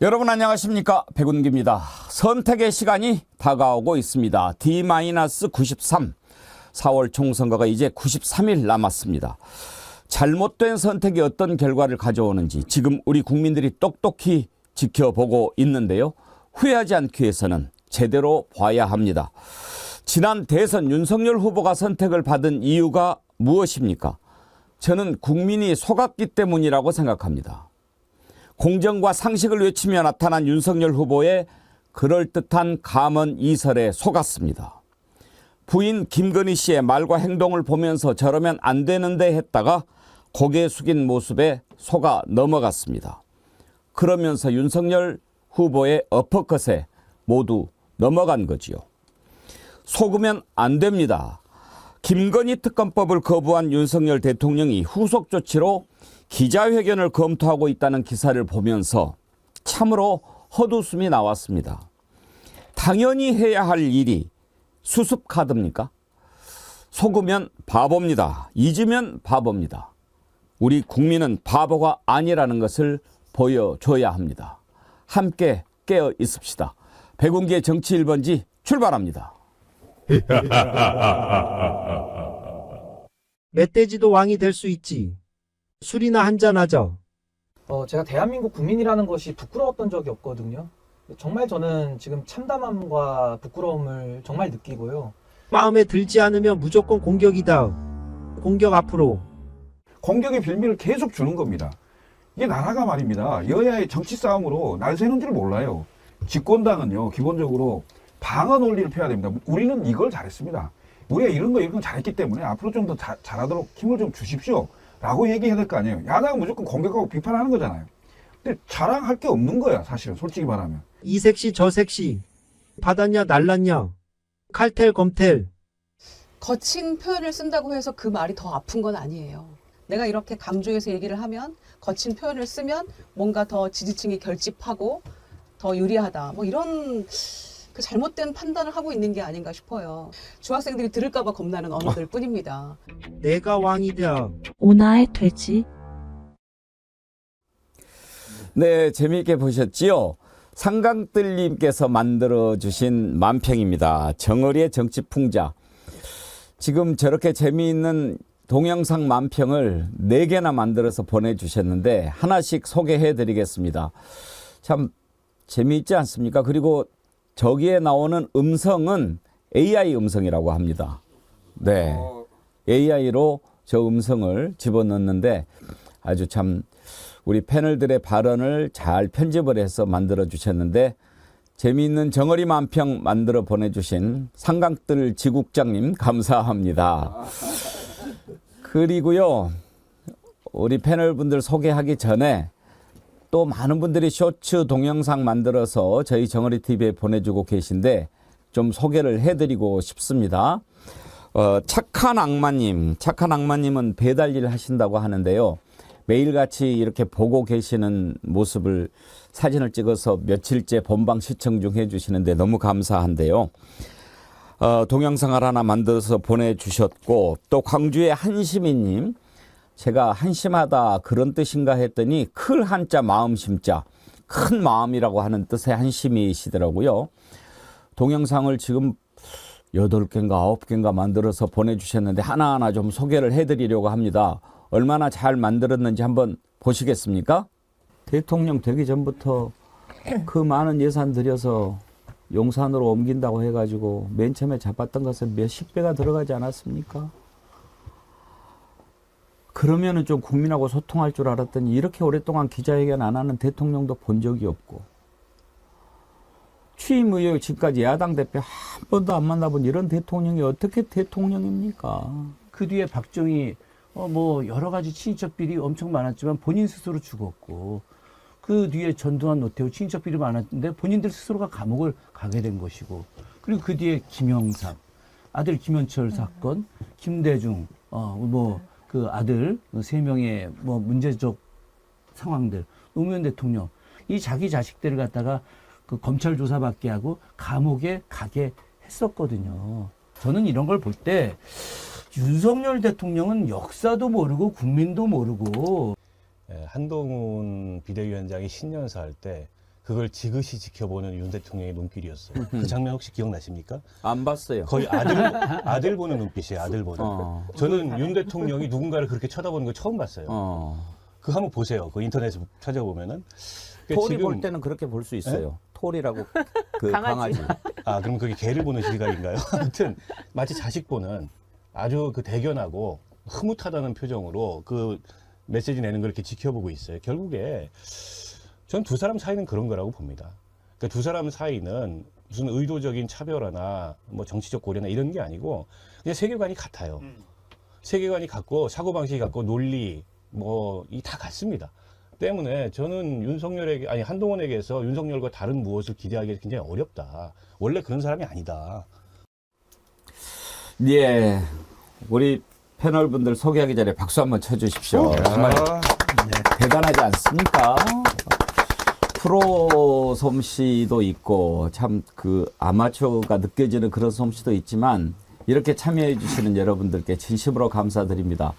여러분 안녕하십니까, 백운기입니다. 선택의 시간이 다가오고 있습니다. D-93 4월 총선거가 이제 93일 남았습니다. 잘못된 선택이 어떤 결과를 가져오는지 지금 우리 국민들이 똑똑히 지켜보고 있는데요. 후회하지 않기 위해서는 제대로 봐야 합니다. 지난 대선 윤석열 후보가 선택을 받은 이유가 무엇입니까? 저는 국민이 속았기 때문이라고 생각합니다. 공정과 상식을 외치며 나타난 윤석열 후보의 그럴듯한 감언 이설에 속았습니다. 부인 김건희 씨의 말과 행동을 보면서 저러면 안 되는데 했다가 고개 숙인 모습에 속아 넘어갔습니다. 그러면서 윤석열 후보의 어퍼컷에 모두 넘어간 거지요. 속으면 안 됩니다. 김건희 특검법을 거부한 윤석열 대통령이 후속 조치로 기자회견을 검토하고 있다는 기사를 보면서 참으로 헛웃음이 나왔습니다. 당연히 해야 할 일이 수습카드입니까? 속으면 바보입니다. 잊으면 바보입니다. 우리 국민은 바보가 아니라는 것을 보여줘야 합니다. 함께 깨어 있읍시다. 백운기의 정치 1번지 출발합니다. 멧돼지도 왕이 될 수 있지. 술이나 한잔하자. 제가 대한민국 국민이라는 것이 부끄러웠던 적이 없거든요. 정말 저는 지금 참담함과 부끄러움을 정말 느끼고요. 마음에 들지 않으면 무조건 공격이다. 공격 앞으로. 공격의 빌미를 계속 주는 겁니다. 이게 나라가 말입니다. 여야의 정치 싸움으로 날 새는 줄 몰라요. 집권당은요, 기본적으로 방어 논리를 펴야 됩니다. 우리는 이걸 잘했습니다. 우리가 이런 거 잘했기 때문에 앞으로 좀 더 잘하도록 힘을 좀 주십시오. 라고 얘기해야 될 거 아니에요. 야당은 무조건 공격하고 비판하는 거잖아요. 근데 자랑할 게 없는 거야, 사실은. 솔직히 말하면. 이 색시 저 색시. 받았냐 날랐냐. 칼텔 검텔. 거친 표현을 쓴다고 해서 그 말이 더 아픈 건 아니에요. 내가 이렇게 강조해서 얘기를 하면 거친 표현을 쓰면 뭔가 더 지지층이 결집하고 더 유리하다. 뭐 이런 그 잘못된 판단을 하고 있는 게 아닌가 싶어요. 중학생들이 들을까 봐 겁나는 언어들 뿐입니다. 내가 왕이다. 오나의 돼지. 네, 재미있게 보셨지요? 상강뜰님께서 만들어주신 만평입니다. 정어리의 정치풍자. 지금 저렇게 재미있는 동영상 만평을 4개나 만들어서 보내주셨는데 하나씩 소개해드리겠습니다. 참 재미있지 않습니까? 그리고 저기에 나오는 음성은 AI 음성이라고 합니다. 네, AI로 저 음성을 집어넣는데 아주 참 우리 패널들의 발언을 잘 편집을 해서 만들어 주셨는데 재미있는 정어리 만평 만들어 보내주신 상강뜰 지국장님 감사합니다. 그리고요, 우리 패널분들 소개하기 전에 또 많은 분들이 쇼츠 동영상 만들어서 저희 정어리 TV에 보내주고 계신데 좀 소개를 해드리고 싶습니다. 착한 악마님은 배달일 하신다고 하는데요. 매일같이 이렇게 보고 계시는 모습을 사진을 찍어서 며칠째 본방 시청 중 해주시는데 너무 감사한데요. 동영상을 하나 만들어서 보내주셨고, 또 광주의 한시민님, 제가 한심하다 그런 뜻인가 했더니 클 한자 마음 심자, 큰 마음이라고 하는 뜻의 한심이시더라고요. 동영상을 지금 8개인가 9개인가 만들어서 보내주셨는데 하나하나 좀 소개를 해드리려고 합니다. 얼마나 잘 만들었는지 한번 보시겠습니까? 대통령 되기 전부터 그 많은 예산 들여서 용산으로 옮긴다고 해가지고 맨 처음에 잡았던 것은 몇십 배가 들어가지 않았습니까? 그러면은 좀 국민하고 소통할 줄 알았더니 이렇게 오랫동안 기자회견 안 하는 대통령도 본 적이 없고, 취임 의혹 지금까지 야당 대표 한 번도 안 만나본 이런 대통령이 어떻게 대통령입니까? 그 뒤에 박정희 여러 가지 친인척 비리 엄청 많았지만 본인 스스로 죽었고, 그 뒤에 전두환 노태우 친인척 비리 많았는데 본인들 스스로가 감옥을 가게 된 것이고, 그리고 그 뒤에 김영삼 아들 김현철 사건, 김대중 그 아들 3명의 문제적 상황들, 노무현 대통령 이 자기 자식들을 갖다가 그 검찰 조사받게 하고 감옥에 가게 했었거든요. 저는 이런 걸 볼 때 윤석열 대통령은 역사도 모르고 국민도 모르고 한동훈 비대위원장이 신년사 할 때 그걸 지그시 지켜보는 윤 대통령의 눈길이었어요. 그 장면 혹시 기억나십니까? 안 봤어요. 거의 아들 보는 눈빛이에요. 아들 보는. 저는 윤 대통령이 누군가를 그렇게 쳐다보는 거 처음 봤어요. 그 한번 보세요. 그 인터넷에 찾아보면은. 그러니까 톨이 지금- 볼 때는 그렇게 볼 수 있어요. 톨이라고 그 강아지. 아, 그럼 그게 개를 보는 시각인가요? 아무튼 마치 자식 보는 아주 그 대견하고 흐뭇하다는 표정으로 그 메시지 내는 걸 이렇게 지켜보고 있어요. 결국에 전 두 사람 사이는 그런 거라고 봅니다. 그러니까 두 사람 사이는 무슨 의도적인 차별화나 뭐 정치적 고려나 이런 게 아니고 그냥 세계관이 같아요. 세계관이 같고 사고방식이 같고 논리 뭐 이 다 같습니다. 때문에 저는 윤석열에게 아니 한동훈에게서 윤석열과 다른 무엇을 기대하기 굉장히 어렵다. 원래 그런 사람이 아니다. 예, 우리 패널분들 소개하기 전에 박수 한번 쳐주십시오. 정말 대단하지 않습니까? 프로 솜씨도 있고 참 그 아마추어가 느껴지는 그런 솜씨도 있지만 이렇게 참여해 주시는 여러분들께 진심으로 감사드립니다.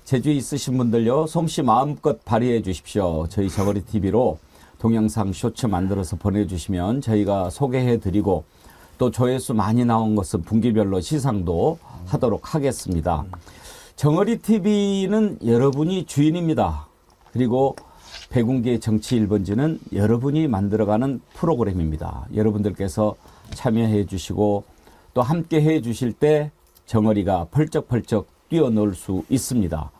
재주 있으신 분들요, 솜씨 마음껏 발휘해 주십시오. 저희 저거리 TV로 동영상 쇼츠 만들어서 보내주시면 저희가 소개해 드리고 또 조회수 많이 나온 것은 분기별로 시상도 하도록 하겠습니다. 정어리 TV는 여러분이 주인입니다. 그리고 백운기의 정치 1번지는 여러분이 만들어가는 프로그램입니다. 여러분들께서 참여해 주시고 또 함께 해 주실 때 정어리가 펄쩍펄쩍 뛰어놀 수 있습니다.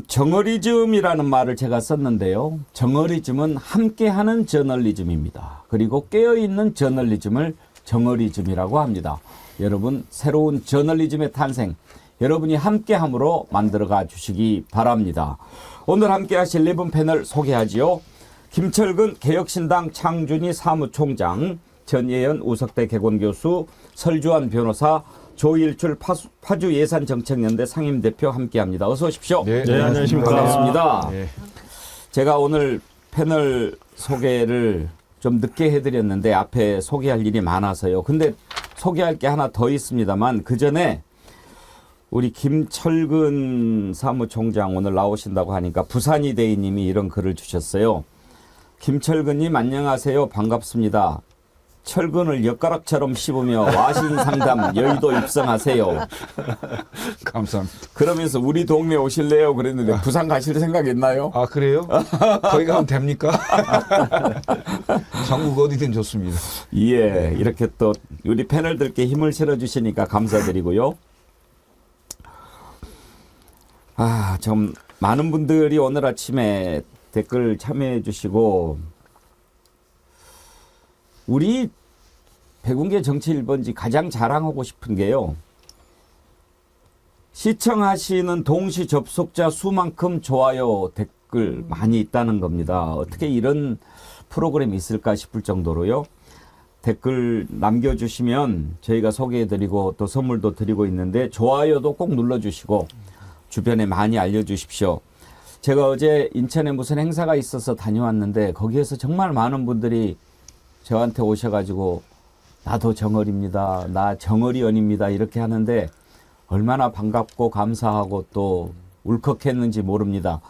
정어리즘이라는 말을 제가 썼는데요. 정어리즘은 함께하는 저널리즘입니다. 그리고 깨어있는 저널리즘을 정어리즘이라고 합니다. 여러분, 새로운 저널리즘의 탄생, 여러분이 함께함으로 만들어가 주시기 바랍니다. 오늘 함께 하실 네 분 패널 소개하지요. 김철근 개혁신당 창준희 사무총장, 전예현 우석대 개공교수, 설주환 변호사, 조일출 파주예산정책연대 상임대표 함께합니다. 어서 오십시오. 네, 안녕하십니까. 반갑습니다. 네. 제가 오늘 패널 소개를 좀 늦게 해드렸는데 앞에 소개할 일이 많아서요. 근데 소개할 게 하나 더 있습니다만 그 전에 우리 김철근 사무총장 오늘 나오신다고 하니까 부산이 대인님이 이런 글을 주셨어요. 김철근님 안녕하세요. 반갑습니다. 철근을 엿가락처럼 씹으며 와신상담 여의도 입성하세요. 감사합니다. 그러면서 우리 동네 오실래요? 그랬는데 부산 가실 생각 있나요? 아, 그래요? 거기 가면 됩니까? 전국 어디든 좋습니다. 예, 이렇게 또 우리 패널들께 힘을 실어주시니까 감사드리고요. 아, 좀 많은 분들이 오늘 아침에 댓글 참여해 주시고 우리 백운계 정치 1번지 가장 자랑하고 싶은 게요. 시청하시는 동시 접속자 수만큼 좋아요 댓글 많이 있다는 겁니다. 어떻게 이런 프로그램이 있을까 싶을 정도로요. 댓글 남겨주시면 저희가 소개해드리고 또 선물도 드리고 있는데 좋아요도 꼭 눌러주시고 주변에 많이 알려주십시오. 제가 어제 인천에 무슨 행사가 있어서 다녀왔는데 거기에서 정말 많은 분들이 저한테 오셔가지고 나도 정어리입니다. 나 정어리언입니다. 이렇게 하는데 얼마나 반갑고 감사하고 또 울컥했는지 모릅니다.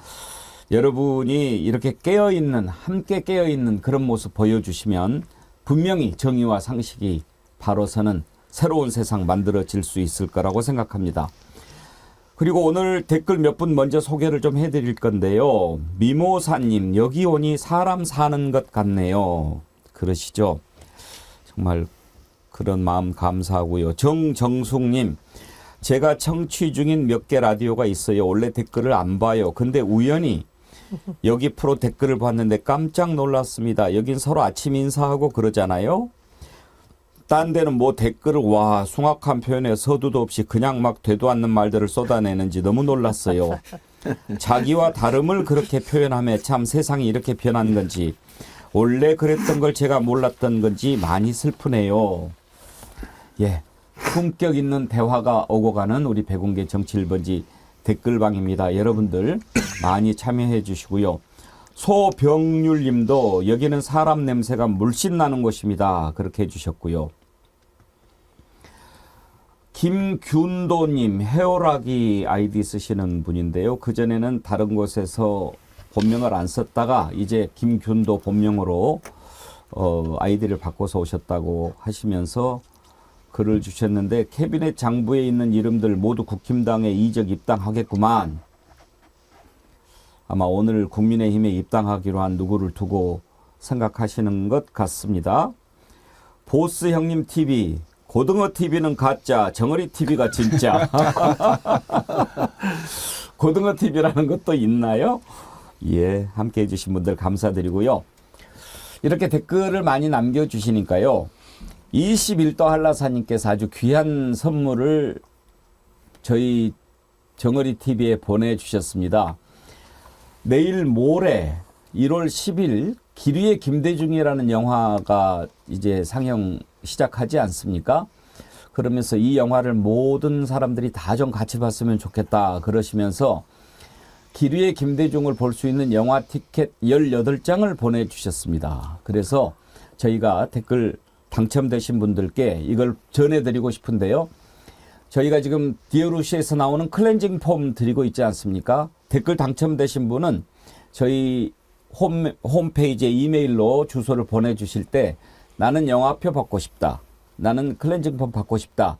여러분이 이렇게 깨어있는, 함께 깨어있는 그런 모습 보여주시면 분명히 정의와 상식이 바로 서는 새로운 세상 만들어질 수 있을 거라고 생각합니다. 그리고 오늘 댓글 몇 분 먼저 소개를 좀 해드릴 건데요. 미모사님, 여기 오니 사람 사는 것 같네요. 그러시죠? 정말 그런 마음 감사하고요. 정정숙님, 제가 청취 중인 몇 개 라디오가 있어요. 원래 댓글을 안 봐요. 근데 우연히 여기 프로 댓글을 봤는데 깜짝 놀랐습니다. 여긴 서로 아침 인사하고 그러잖아요. 딴 데는 뭐 댓글을 와 숭악한 표현에 서두도 없이 그냥 막 되도 않는 말들을 쏟아내는지 너무 놀랐어요. 자기와 다름을 그렇게 표현하며 참 세상이 이렇게 변한 건지 원래 그랬던 걸 제가 몰랐던 건지 많이 슬프네요. 예, 품격 있는 대화가 오고 가는 우리 백운계 정치 1번지 댓글방입니다. 여러분들 많이 참여해 주시고요. 소병률 님도 여기는 사람 냄새가 물씬 나는 곳입니다. 그렇게 해주셨고요. 김균도님, 헤어라기 아이디 쓰시는 분인데요. 그전에는 다른 곳에서 본명을 안 썼다가 이제 김균도 본명으로 아이디를 바꿔서 오셨다고 하시면서 글을 주셨는데, 캐비넷 장부에 있는 이름들 모두 국힘당에 이적 입당하겠구만. 아마 오늘 국민의힘에 입당하기로 한 누구를 두고 생각하시는 것 같습니다. 보스 형님 TV, 고등어 TV는 가짜, 정어리 TV가 진짜. 고등어 TV라는 것도 있나요? 예, 함께 해주신 분들 감사드리고요. 이렇게 댓글을 많이 남겨주시니까요. 21도 한라사님께서 아주 귀한 선물을 저희 정어리 TV에 보내주셨습니다. 내일 모레 1월 10일 기류의 김대중이라는 영화가 이제 상영 시작하지 않습니까? 그러면서 이 영화를 모든 사람들이 다 좀 같이 봤으면 좋겠다 그러시면서 기류의 김대중을 볼 수 있는 영화 티켓 18장을 보내주셨습니다. 그래서 저희가 댓글 당첨되신 분들께 이걸 전해드리고 싶은데요. 저희가 지금 디어루시에서 나오는 클렌징 폼 드리고 있지 않습니까? 댓글 당첨되신 분은 저희 홈페이지에 이메일로 주소를 보내주실 때 나는 영화표 받고 싶다, 나는 클렌징 폼 받고 싶다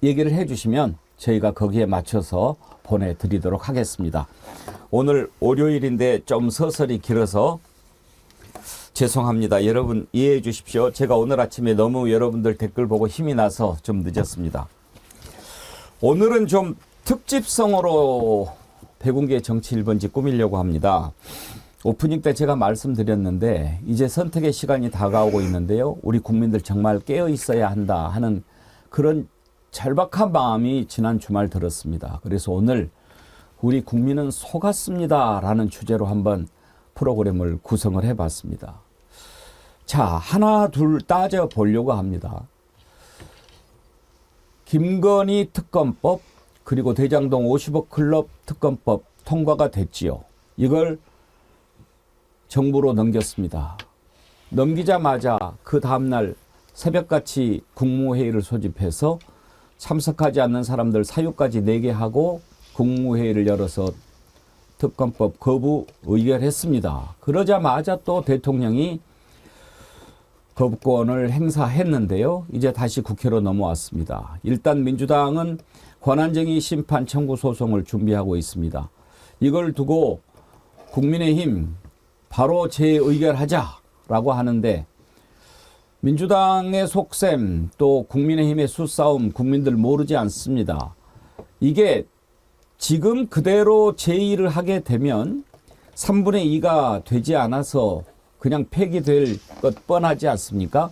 얘기를 해주시면 저희가 거기에 맞춰서 보내드리도록 하겠습니다. 오늘 월요일인데 좀 서설이 길어서 죄송합니다. 여러분 이해해 주십시오. 제가 오늘 아침에 너무 여러분들 댓글 보고 힘이 나서 좀 늦었습니다. 오늘은 좀 특집성으로 백운기의 정치 1번지 꾸미려고 합니다. 오프닝 때 제가 말씀드렸는데 이제 선택의 시간이 다가오고 있는데요. 우리 국민들 정말 깨어 있어야 한다 하는 그런 절박한 마음이 지난 주말 들었습니다. 그래서 오늘 우리 국민은 속았습니다 라는 주제로 한번 프로그램을 구성을 해봤습니다. 자, 하나 둘 따져보려고 합니다. 김건희 특검법 그리고 대장동 50억 클럽 특검법 통과가 됐지요. 이걸 정부로 넘겼습니다. 넘기자마자 그 다음날 새벽같이 국무회의를 소집해서 참석하지 않는 사람들 사유까지 내게 하고 국무회의를 열어서 특검법 거부 의결했습니다. 그러자마자 또 대통령이 거부권을 행사했는데요. 이제 다시 국회로 넘어왔습니다. 일단 민주당은 권한쟁의 심판 청구 소송을 준비하고 있습니다. 이걸 두고 국민의힘 바로 재의결하자라고 하는데 민주당의 속셈 또 국민의힘의 수싸움 국민들 모르지 않습니다. 이게 지금 그대로 제의를 하게 되면 3분의 2가 되지 않아서 그냥 폐기될 것 뻔하지 않습니까?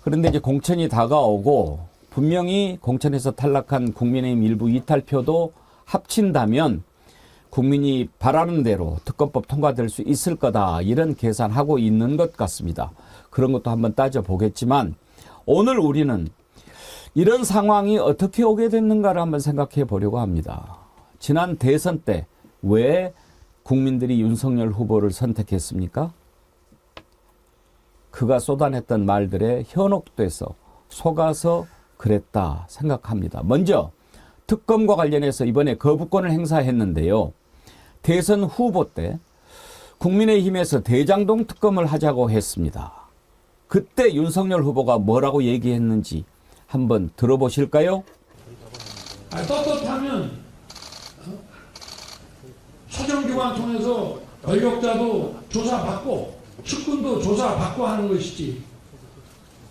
그런데 이제 공천이 다가오고 분명히 공천에서 탈락한 국민의힘 일부 이탈표도 합친다면 국민이 바라는 대로 특검법 통과될 수 있을 거다 이런 계산하고 있는 것 같습니다. 그런 것도 한번 따져보겠지만 오늘 우리는 이런 상황이 어떻게 오게 됐는가를 한번 생각해 보려고 합니다. 지난 대선 때 왜 국민들이 윤석열 후보를 선택했습니까? 그가 쏟아냈던 말들에 현혹돼서 속아서 그랬다 생각합니다. 먼저 특검과 관련해서 이번에 거부권을 행사했는데요. 대선 후보 때 국민의힘에서 대장동 특검을 하자고 했습니다. 그때 윤석열 후보가 뭐라고 얘기했는지 한번 들어보실까요? 떳떳하면 사정기관 통해서 권력자도 조사받고 측근도 조사받고 하는 것이지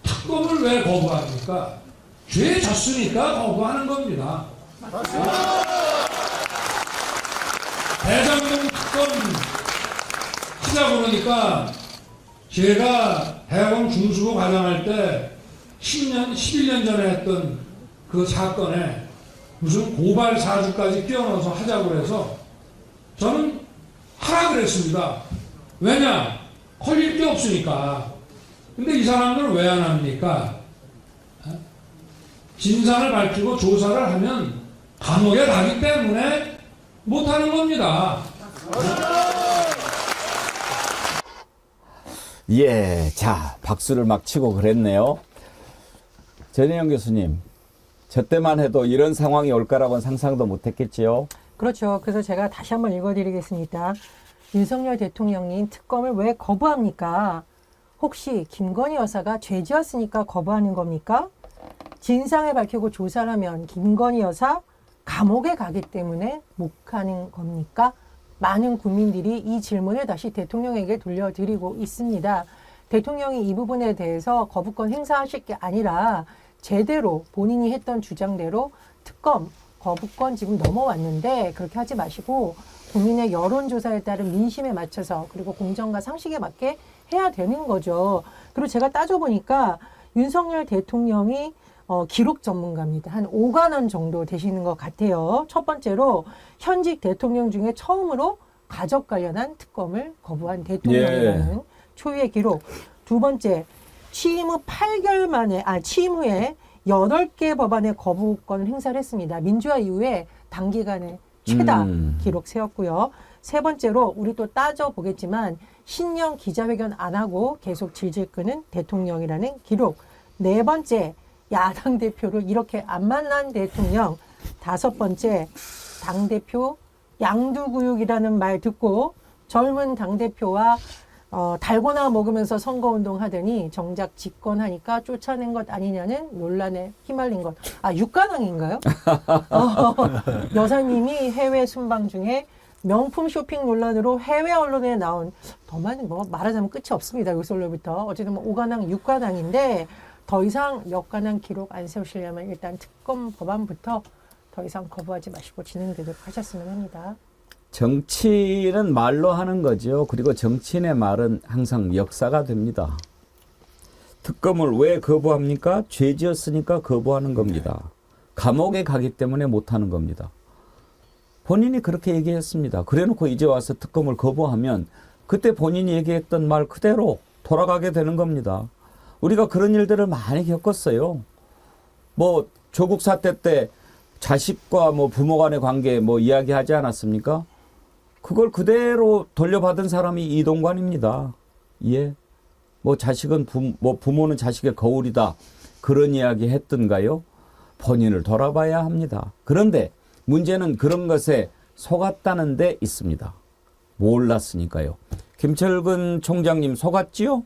특검을 왜 거부합니까? 죄 졌으니까 거부하는 겁니다. 대장동 특검 하자고 그러니까 제가 대학원 중수부 과장할 때 10년, 11년 전에 했던 그 사건에 무슨 고발 사주까지 끼워넣어서 하자고 해서 저는 하라 그랬습니다. 왜냐? 걸릴 게 없으니까. 근데 이 사람들은 왜 안 합니까? 진상을 밝히고 조사를 하면 감옥에 가기 때문에 못하는 겁니다. 예, 자, 박수를 막 치고 그랬네요. 전혜영 교수님, 저 때만 해도 이런 상황이 올 거라고는 상상도 못 했겠지요? 그렇죠. 그래서 제가 다시 한번 읽어드리겠습니다. 윤석열 대통령님 특검을 왜 거부합니까? 혹시 김건희 여사가 죄지었으니까 거부하는 겁니까? 진상을 밝히고 조사를 하면 김건희 여사 감옥에 가기 때문에 못 가는 겁니까? 많은 국민들이 이 질문을 다시 대통령에게 돌려드리고 있습니다. 대통령이 이 부분에 대해서 거부권 행사하실 게 아니라 제대로 본인이 했던 주장대로 특검 거부권 지금 넘어왔는데 그렇게 하지 마시고 국민의 여론조사에 따른 민심에 맞춰서 그리고 공정과 상식에 맞게 해야 되는 거죠. 그리고 제가 따져보니까 윤석열 대통령이 기록 전문가입니다. 한 5관원 정도 되시는 것 같아요. 첫 번째로 현직 대통령 중에 처음으로 가족 관련한 특검을 거부한 대통령이라는 초유의 기록. 두 번째, 취임 후 8개월 만에, 취임 후에 8개 법안의 거부권을 행사를 했습니다. 민주화 이후에 단기간에 최다 기록 세웠고요. 세 번째로 우리 또 따져보겠지만 신년 기자회견 안 하고 계속 질질 끄는 대통령이라는 기록. 네 번째, 야당 대표를 이렇게 안 만난 대통령. 다섯 번째, 당대표 양두구육이라는 말 듣고 젊은 당대표와 달고나 먹으면서 선거운동 하더니 정작 집권하니까 쫓아낸 것 아니냐는 논란에 휘말린 것. 육가당인가요? 여사님이 해외 순방 중에 명품 쇼핑 논란으로 해외 언론에 나온 더 많은 말하자면 끝이 없습니다. 요솔로부터 어쨌든 5관왕 6관왕인데 더 이상 역관왕 기록 안 세우시려면 일단 특검 법안부터 더 이상 거부하지 마시고 진행되도록 하셨으면 합니다. 정치는 말로 하는 거죠. 그리고 정치인의 말은 항상 역사가 됩니다. 특검을 왜 거부합니까? 죄 지었으니까 거부하는 겁니다. 감옥에 가기 때문에 못하는 겁니다. 본인이 그렇게 얘기했습니다. 그래놓고 이제 와서 특검을 거부하면 그때 본인이 얘기했던 말 그대로 돌아가게 되는 겁니다. 우리가 그런 일들을 많이 겪었어요. 조국 사태 때 자식과 부모 간의 관계 이야기하지 않았습니까? 그걸 그대로 돌려받은 사람이 이동관입니다. 예. 자식은 부모는 자식의 거울이다. 그런 이야기 했던가요? 본인을 돌아봐야 합니다. 그런데 문제는 그런 것에 속았다는 데 있습니다. 몰랐으니까요. 김철근 총장님 속았지요?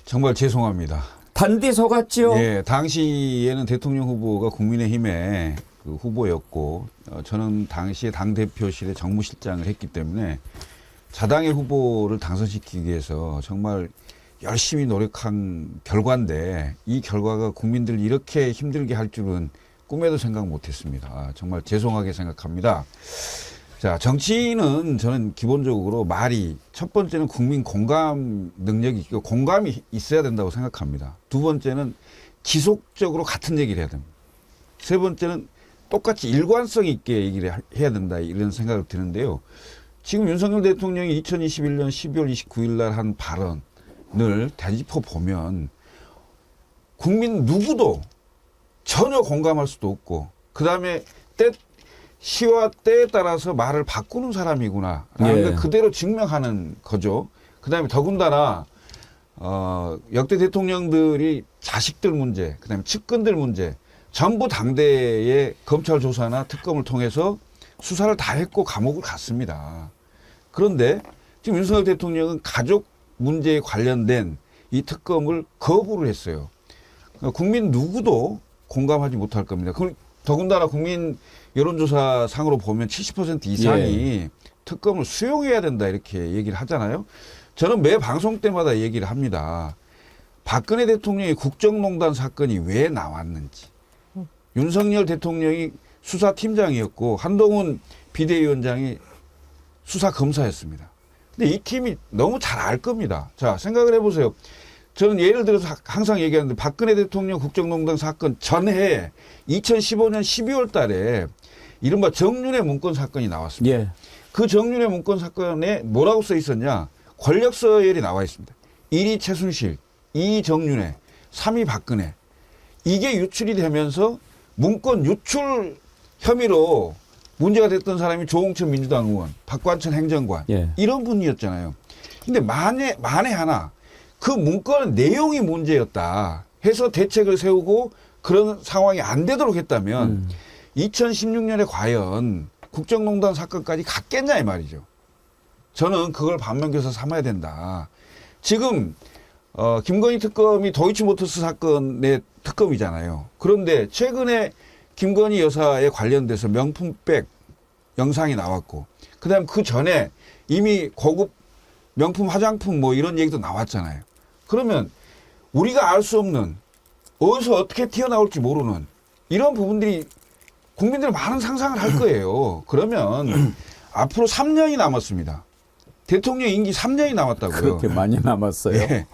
정말 죄송합니다. 단디 속았지요? 예, 당시에는 대통령 후보가 국민의힘의 그 후보였고 저는 당시에 당대표실의 정무실장을 했기 때문에 자당의 후보를 당선시키기 위해서 정말 열심히 노력한 결과인데 이 결과가 국민들을 이렇게 힘들게 할 줄은 꿈에도 생각 못했습니다. 정말 죄송하게 생각합니다. 자, 정치인은 저는 기본적으로 말이 첫 번째는 국민 공감 능력이 있고 공감이 있어야 된다고 생각합니다. 두 번째는 지속적으로 같은 얘기를 해야 됩니다. 세 번째는 똑같이 일관성 있게 얘기를 해야 된다 이런 생각을 드는데요. 지금 윤석열 대통령이 2021년 12월 29일 날 한 발언을 되짚어 보면 국민 누구도 전혀 공감할 수도 없고 그다음에 시와 때에 따라서 말을 바꾸는 사람이구나 라는 걸 그대로 증명하는 거죠. 그다음에 더군다나 역대 대통령들이 자식들 문제, 그다음에 측근들 문제 전부 당대의 검찰 조사나 특검을 통해서 수사를 다 했고 감옥을 갔습니다. 그런데 지금 윤석열 대통령은 가족 문제에 관련된 이 특검을 거부를 했어요. 국민 누구도 공감하지 못할 겁니다. 더군다나 국민 여론조사 상으로 보면 70% 이상이 특검을 수용해야 된다 이렇게 얘기를 하잖아요. 저는 매 방송 때마다 얘기를 합니다. 박근혜 대통령의 국정농단 사건이 왜 나왔는지. 윤석열 대통령이 수사팀장이었고 한동훈 비대위원장이 수사검사였습니다. 근데 이 팀이 너무 잘 알 겁니다. 자, 생각을 해보세요. 저는 예를 들어서 항상 얘기하는데 박근혜 대통령 국정농단 사건 전해 2015년 12월 달에 이른바 정윤회 문건 사건이 나왔습니다. 예. 그 정윤회 문건 사건에 뭐라고 써 있었냐. 권력 서열이 나와 있습니다. 1위 최순실, 2위 정윤회, 3위 박근혜. 이게 유출이 되면서 문건 유출 혐의로 문제가 됐던 사람이 조홍천 민주당 의원, 박관천 행정관 이런 분이었잖아요. 근데 만에 하나 그 문건의 내용이 문제였다 해서 대책을 세우고 그런 상황이 안 되도록 했다면 2016년에 과연 국정농단 사건까지 갔겠냐 이 말이죠. 저는 그걸 반면교사 삼아야 된다. 지금 김건희 특검이 도이치모터스 사건의 특검이잖아요. 그런데 최근에 김건희 여사에 관련돼서 명품백 영상이 나왔고, 그다음 그 전에 이미 고급 명품 화장품 뭐 이런 얘기도 나왔잖아요. 그러면 우리가 알 수 없는, 어디서 어떻게 튀어나올지 모르는 이런 부분들이 국민들 많은 상상을 할 거예요. 그러면 앞으로 3년이 남았습니다. 대통령 임기 3년이 남았다고요. 그렇게 많이 남았어요. 예.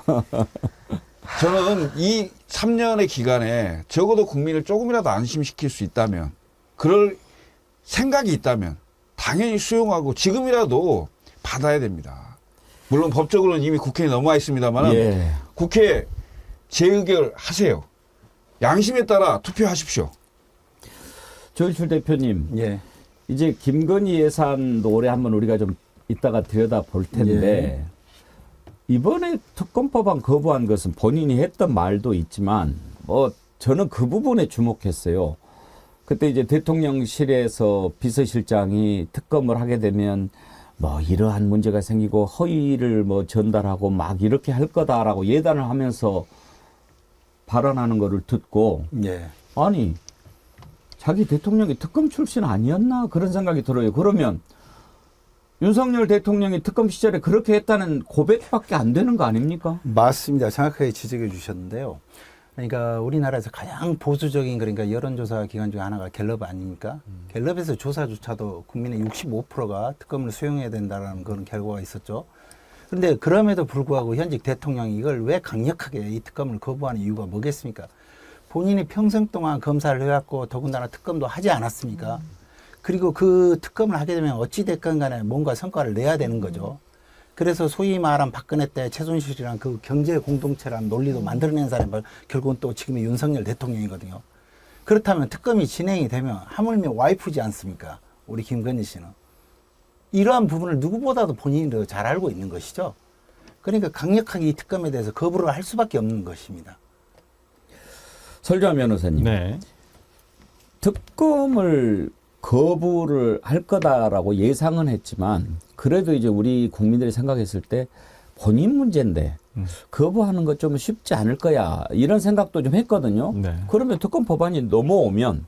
저는 이 3년의 기간에 적어도 국민을 조금이라도 안심시킬 수 있다면, 그럴 생각이 있다면 당연히 수용하고 지금이라도 받아야 됩니다. 물론 법적으로는 이미 국회에 넘어와 있습니다만 예. 국회 재의결하세요. 양심에 따라 투표하십시오. 조일출 대표님, 예. 이제 김건희 예산도 올해 한번 우리가 좀 이따가 들여다 볼 텐데 이번에 특검법안 거부한 것은 본인이 했던 말도 있지만 뭐 저는 그 부분에 주목했어요. 그때 이제 대통령실에서 비서실장이 특검을 하게 되면 뭐 이러한 문제가 생기고 허위를 뭐 전달하고 막 이렇게 할 거다라고 예단을 하면서 발언하는 거를 듣고 예. 아니 자기 대통령이 특검 출신 아니었나 그런 생각이 들어요. 그러면 윤석열 대통령이 특검 시절에 그렇게 했다는 고백밖에 안 되는 거 아닙니까? 맞습니다. 정확하게 지적해 주셨는데요. 그러니까 우리나라에서 가장 보수적인, 그러니까 여론조사 기관 중에 하나가 갤럽 아닙니까? 갤럽에서 조사조차도 국민의 65%가 특검을 수용해야 된다는 그런 결과가 있었죠. 그런데 그럼에도 불구하고 현직 대통령이 이걸 왜 강력하게 이 특검을 거부하는 이유가 뭐겠습니까? 본인이 평생 동안 검사를 해왔고 더군다나 특검도 하지 않았습니까? 그리고 그 특검을 하게 되면 어찌됐건 간에 뭔가 성과를 내야 되는 거죠. 그래서 소위 말한 박근혜 때 최순실이란 그 경제 공동체라는 논리도 만들어낸 사람이 결국은 또 지금의 윤석열 대통령이거든요. 그렇다면 특검이 진행이 되면 하물며 와이프지 않습니까? 우리 김건희 씨는. 이러한 부분을 누구보다도 본인이 더 잘 알고 있는 것이죠. 그러니까 강력하게 이 특검에 대해서 거부를 할 수밖에 없는 것입니다. 설주환 변호사님. 네. 특검을 거부를 할 거다라고 예상은 했지만 그래도 이제 우리 국민들이 생각했을 때 본인 문제인데 거부하는 것 좀 쉽지 않을 거야 이런 생각도 좀 했거든요. 네. 그러면 특검 법안이 넘어오면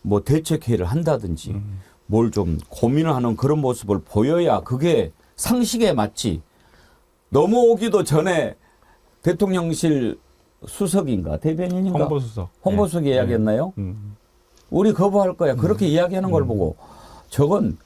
뭐 대책회의를 한다든지 뭘 좀 고민을 하는 그런 모습을 보여야 그게 상식에 맞지. 넘어오기도 전에 대통령실 수석인가 대변인인가 홍보수석. 홍보수석이 네. 이야기했나요? 네. 우리 거부할 거야. 그렇게 이야기하는 걸 보고 저건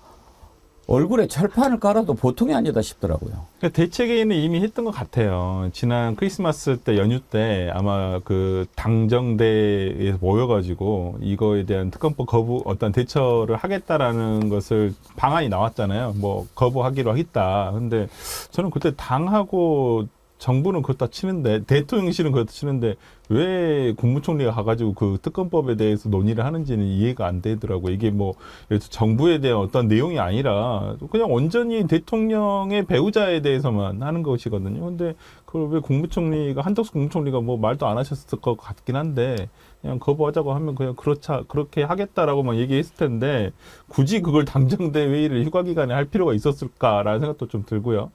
얼굴에 철판을 깔아도 보통이 아니다 싶더라고요. 그러니까 대책회의는 이미 했던 것 같아요. 지난 크리스마스 때 연휴 때 아마 그 당정대에서 모여가지고 이거에 대한 특검법 거부 어떤 대처를 하겠다라는 것을 방안이 나왔잖아요. 뭐 거부하기로 하겠다. 근데 저는 그때 당하고 정부는 그렇다 치는데 대통령실은 그렇다 치는데 왜 국무총리가 가가지고 그 특검법에 대해서 논의를 하는지는 이해가 안 되더라고요. 이게 뭐 정부에 대한 어떤 내용이 아니라 그냥 온전히 대통령의 배우자에 대해서만 하는 것이거든요. 근데 그걸 왜 국무총리가 한덕수 국무총리가 뭐 말도 안 하셨을 것 같긴 한데 그냥 거부하자고 하면 그냥 그렇게 하겠다라고만 얘기했을 텐데 굳이 그걸 당정대 회의를 휴가 기간에 할 필요가 있었을까라는 생각도 좀 들고요.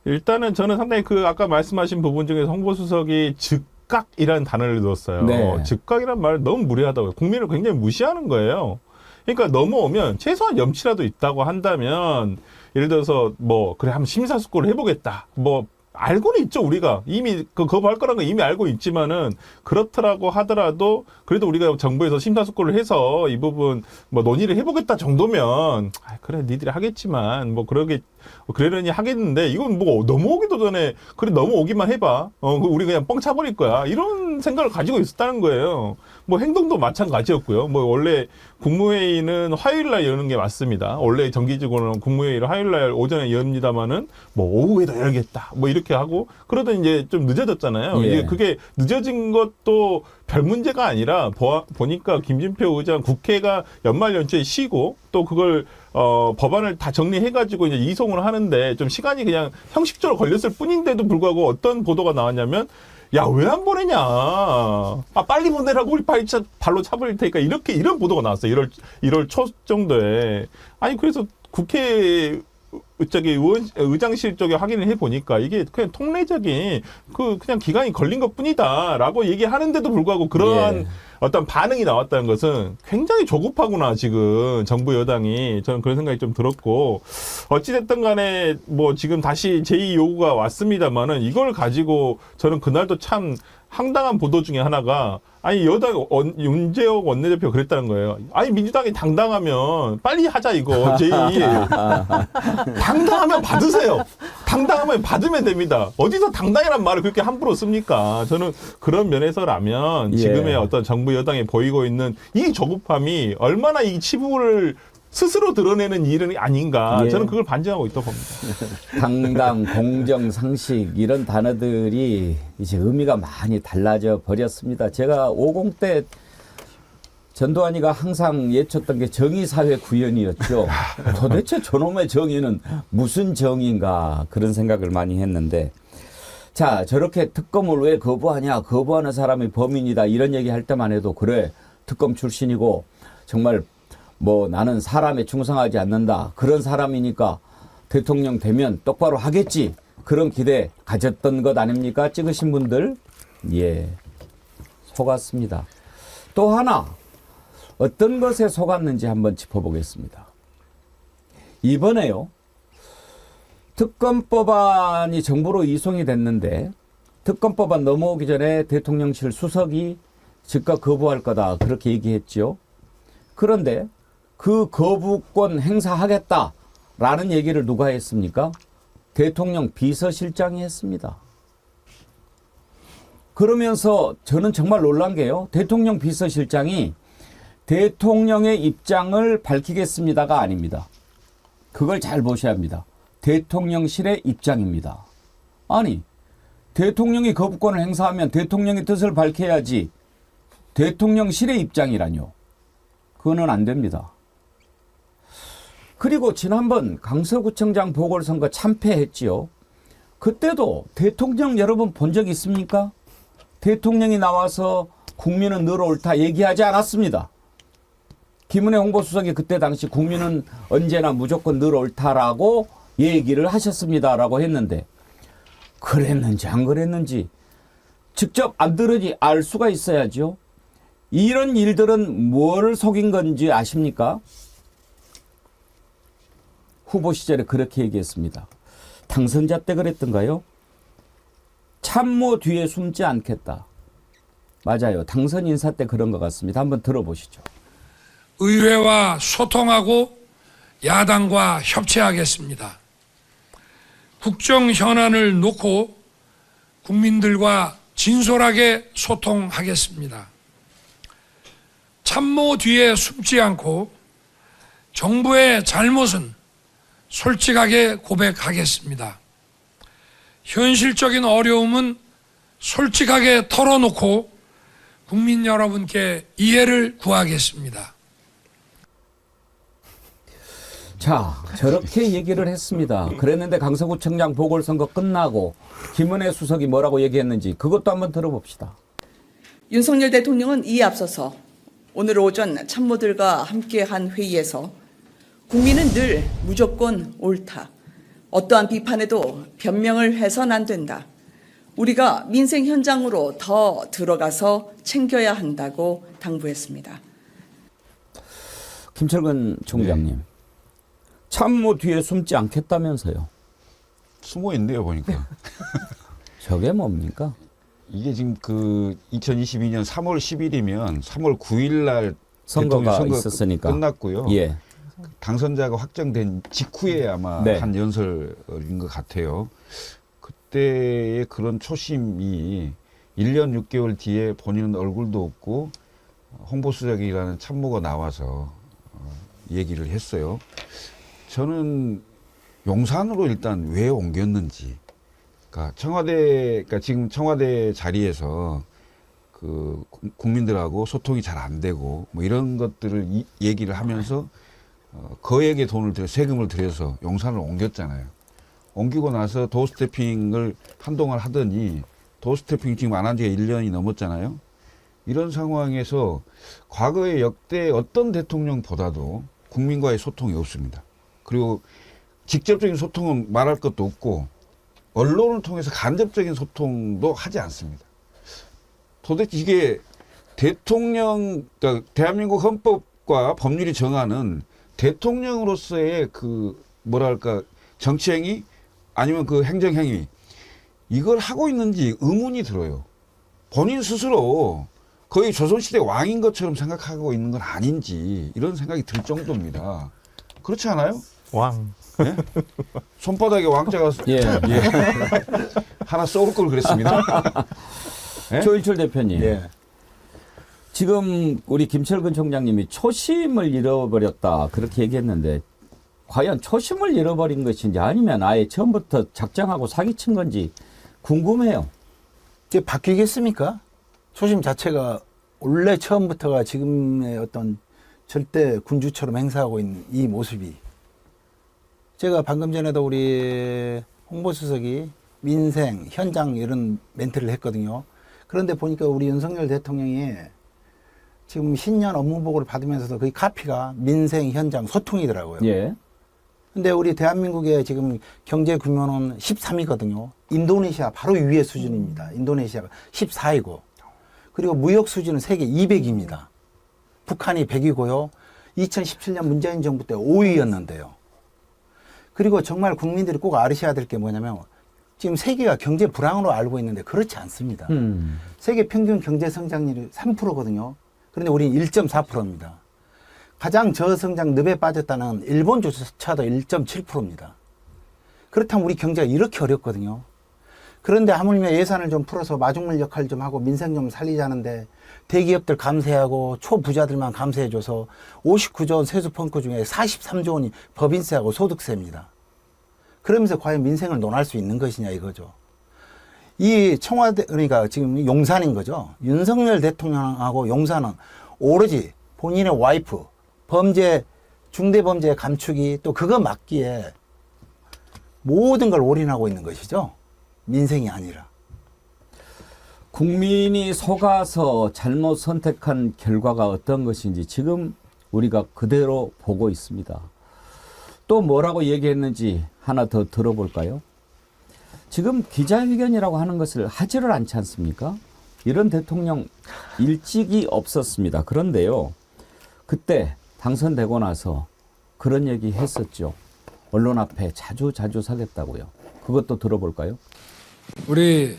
일단은 저는 상당히 그 아까 말씀하신 부분 중에서 홍보수석이 즉각이라는 단어를 넣었어요. 네. 즉각이란 말 너무 무례하다고요. 국민을 굉장히 무시하는 거예요. 그러니까 넘어오면 최소한 염치라도 있다고 한다면 예를 들어서 뭐 그래 한번 심사숙고를 해보겠다. 뭐 알고는 있죠 우리가 이미 거부할 거라는 건 이미 알고 있지만은 그렇더라고 하더라도 그래도 우리가 정부에서 심사숙고를 해서 이 부분 뭐 논의를 해보겠다 정도면 그래 니들이 하겠지만 뭐 그러려니 하겠는데 이건 뭐 넘어오기도 전에 그래 넘어오기만 해봐 우리 그냥 뻥 차버릴 거야 이런 생각을 가지고 있었다는 거예요. 뭐 행동도 마찬가지였고요. 뭐 원래 국무회의는 화요일날 여는 게 맞습니다. 원래 정기적으로는 국무회의를 화요일날 오전에 엽니다마는 뭐 오후에도 열겠다 뭐 이렇게 하고 그러더니 이제 좀 늦어졌잖아요. 예. 이게 그게 늦어진 것도 별 문제가 아니라 보니까 김진표 의장 국회가 연말 연초에 쉬고 또 그걸 법안을 다 정리해가지고 이제 이송을 하는데 좀 시간이 그냥 형식적으로 걸렸을 뿐인데도 불구하고 어떤 보도가 나왔냐면 야, 왜 안 보내냐? 빨리 보내라고 우리 발로 차버릴 테니까 이런 보도가 나왔어요. 1월 초 정도에. 아니, 그래서 국회 의장실 쪽에 확인을 해보니까 이게 그냥 통례적인 그냥 기간이 걸린 것 뿐이다라고 얘기하는데도 불구하고 그러한 예. 어떤 반응이 나왔다는 것은 굉장히 조급하구나, 지금 정부 여당이. 저는 그런 생각이 좀 들었고, 어찌됐든 간에 뭐 지금 다시 제2 요구가 왔습니다만은 이걸 가지고 저는 그날도 참 황당한 보도 중에 하나가, 아니 여당 윤재옥 원내대표 그랬다는 거예요. 아니 민주당이 당당하면 빨리 하자 이거 제2. 당당하면 받으세요. 당당하면 받으면 됩니다. 어디서 당당이란 말을 그렇게 함부로 씁니까? 저는 그런 면에서라면 예. 지금의 어떤 정부 여당이 보이고 있는 이 조급함이 얼마나 이 치부를 스스로 드러내는 일은 아닌가. 예. 저는 그걸 반증하고 있다고 봅니다. 당당, 공정, 상식 이런 단어들이 이제 의미가 많이 달라져 버렸습니다. 제가 50 때 전두환이가 항상 예쳤던 게 정의사회 구현이었죠. 도대체 저놈의 정의는 무슨 정의인가 그런 생각을 많이 했는데, 자, 저렇게 특검을 왜 거부하냐, 거부하는 사람이 범인이다 이런 얘기 할 때만 해도 그래, 특검 출신이고 정말 뭐 나는 사람에 충성하지 않는다 그런 사람이니까 대통령 되면 똑바로 하겠지 그런 기대 가졌던 것 아닙니까? 찍으신 분들. 예, 속았습니다. 또 하나 어떤 것에 속았는지 한번 짚어보겠습니다. 이번에요, 특검법안이 정부로 이송이 됐는데 특검법안 넘어오기 전에 대통령실 수석이 즉각 거부할 거다 그렇게 얘기했죠. 그런데 그 거부권 행사하겠다라는 얘기를 누가 했습니까? 대통령 비서실장이 했습니다. 그러면서 저는 정말 놀란 게요, 대통령 비서실장이 대통령의 입장을 밝히겠습니다가 아닙니다. 그걸 잘 보셔야 합니다. 대통령실의 입장입니다. 아니, 대통령이 거부권을 행사하면 대통령의 뜻을 밝혀야지 대통령실의 입장이라뇨. 그거는 안 됩니다. 그리고 지난번 강서구청장 보궐선거 참패했지요. 그때도 대통령 여러분 본 적 있습니까? 대통령이 나와서 국민은 늘 옳다 얘기하지 않았습니다. 김은혜 홍보수석이 그때 당시 국민은 언제나 무조건 늘 옳다라고 얘기를 하셨습니다라고 했는데, 그랬는지 안 그랬는지 직접 안 들으니 알 수가 있어야죠. 이런 일들은 뭘 속인 건지 아십니까? 후보 시절에 그렇게 얘기했습니다. 당선자 때 그랬던가요? 참모 뒤에 숨지 않겠다. 맞아요. 당선 인사 때 그런 것 같습니다. 한번 들어보시죠. 의회와 소통하고 야당과 협치하겠습니다. 국정 현안을 놓고 국민들과 진솔하게 소통하겠습니다. 참모 뒤에 숨지 않고 정부의 잘못은 솔직하게 고백하겠습니다. 현실적인 어려움은 솔직하게 털어놓고 국민 여러분께 이해를 구하겠습니다. 자, 저렇게 얘기를 했습니다. 그랬는데 강서구청장 보궐선거 끝나고 김은혜 수석이 뭐라고 얘기했는지 그것도 한번 들어봅시다. 윤석열 대통령은 이에 앞서서 오늘 오전 참모들과 함께한 회의에서 국민은 늘 무조건 옳다. 어떠한 비판에도 변명을 해서는 안 된다. 우리가 민생 현장으로 더 들어가서 챙겨야 한다고 당부했습니다. 김철근 총장님, 참모 뒤에 숨지 않겠다면서요. 숨어 있네요, 보니까. 저게 뭡니까? 이게 지금 그 2022년 3월 10일이면 3월 9일 날 선거가 대통령 있었으니까. 끝났고요. 예. 당선자가 확정된 직후에 아마 네. 한 연설인 것 같아요. 그때의 그런 초심이 1년 6개월 뒤에 본인은 얼굴도 없고 홍보수석이라는 참모가 나와서 얘기를 했어요. 저는 용산으로 일단 왜 옮겼는지, 그러니까 그러니까 지금 청와대 자리에서 그 국민들하고 소통이 잘 안 되고 뭐 이런 것들을 얘기를 하면서 거액의 돈을 세금을 들여서 용산을 옮겼잖아요. 옮기고 나서 도스태핑을 한동안 하더니 도스태핑 지금 안 한 지가 1년이 넘었잖아요. 이런 상황에서 과거에 역대 어떤 대통령보다도 국민과의 소통이 없습니다. 그리고 직접적인 소통은 말할 것도 없고 언론을 통해서 간접적인 소통도 하지 않습니다. 도대체 이게 대통령, 그러니까 대한민국 헌법과 법률이 정하는 대통령으로서의 그 뭐랄까 정치행위 아니면 그 행정행위 이걸 하고 있는지 의문이 들어요. 본인 스스로 거의 조선시대 왕인 것처럼 생각하고 있는 건 아닌지 이런 생각이 들 정도입니다. 그렇지 않아요? 왕. 예? 손바닥에 왕자가 예. 예. 하나 쏘을 걸 그랬습니다. 예? 조일철 대표님. 예. 지금 우리 김철근 총장님이 초심을 잃어버렸다 그렇게 얘기했는데 과연 초심을 잃어버린 것인지 아니면 아예 처음부터 작정하고 사기친 건지 궁금해요. 이게 바뀌겠습니까? 초심 자체가 원래 처음부터가 지금의 어떤 절대 군주처럼 행사하고 있는 이 모습이 제가 방금 전에도 우리 홍보수석이 민생, 현장 이런 멘트를 했거든요. 그런데 보니까 우리 윤석열 대통령이 지금 신년 업무보고를 받으면서도 거의 카피가 민생, 현장, 소통이더라고요. 예. 근데 우리 대한민국의 지금 경제 규모는 13위거든요. 인도네시아 바로 위의 수준입니다. 인도네시아가 14위고. 그리고 무역 수준은 세계 200위입니다. 북한이 100위고요. 2017년 문재인 정부 때 5위였는데요. 그리고 정말 국민들이 꼭 아셔야 될 게 뭐냐면 지금 세계가 경제 불황으로 알고 있는데 그렇지 않습니다. 세계 평균 경제 성장률이 3%거든요. 그런데 우리는 1.4%입니다. 가장 저성장 늪에 빠졌다는 일본조차도 1.7%입니다. 그렇다면 우리 경제가 이렇게 어렵거든요. 그런데 하물며 예산을 좀 풀어서 마중물 역할 좀 하고 민생 좀 살리자는데 대기업들 감세하고 초부자들만 감세해줘서 59조 원 세수 펑크 중에 43조 원이 법인세하고 소득세입니다. 그러면서 과연 민생을 논할 수 있는 것이냐 이거죠. 이 청와대, 그러니까 지금 용산인 거죠. 윤석열 대통령하고 용산은 오로지 본인의 와이프, 중대범죄 감축이 또 그거 막기에 모든 걸 올인하고 있는 것이죠. 민생이 아니라. 국민이 속아서 잘못 선택한 결과가 어떤 것인지 지금 우리가 그대로 보고 있습니다. 또 뭐라고 얘기했는지 하나 더 들어볼까요? 지금 기자회견이라고 하는 것을 하지를 않지 않습니까? 이런 대통령 일찍이 없었습니다. 그런데요, 그때 당선되고 나서 그런 얘기 했었죠. 언론 앞에 자주 서겠다고요. 그것도 들어볼까요? 우리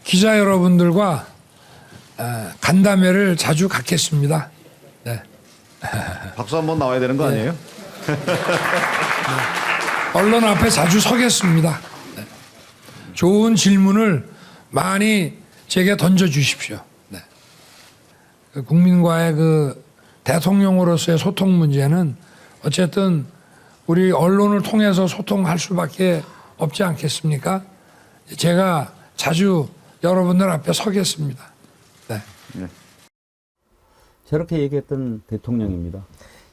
기자 여러분들과 간담회를 자주 갖겠습니다. 네. 박수 한번 나와야 되는 거 아니에요? 언론 앞에 자주 서겠습니다. 네. 좋은 질문을 많이 제게 던져주십시오. 네. 그 국민과의 그 대통령으로서의 소통 문제는 어쨌든 우리 언론을 통해서 소통할 수밖에 없지 않겠습니까? 제가 자주 여러분들 앞에 서겠습니다. 네. 네. 저렇게 얘기했던 대통령입니다.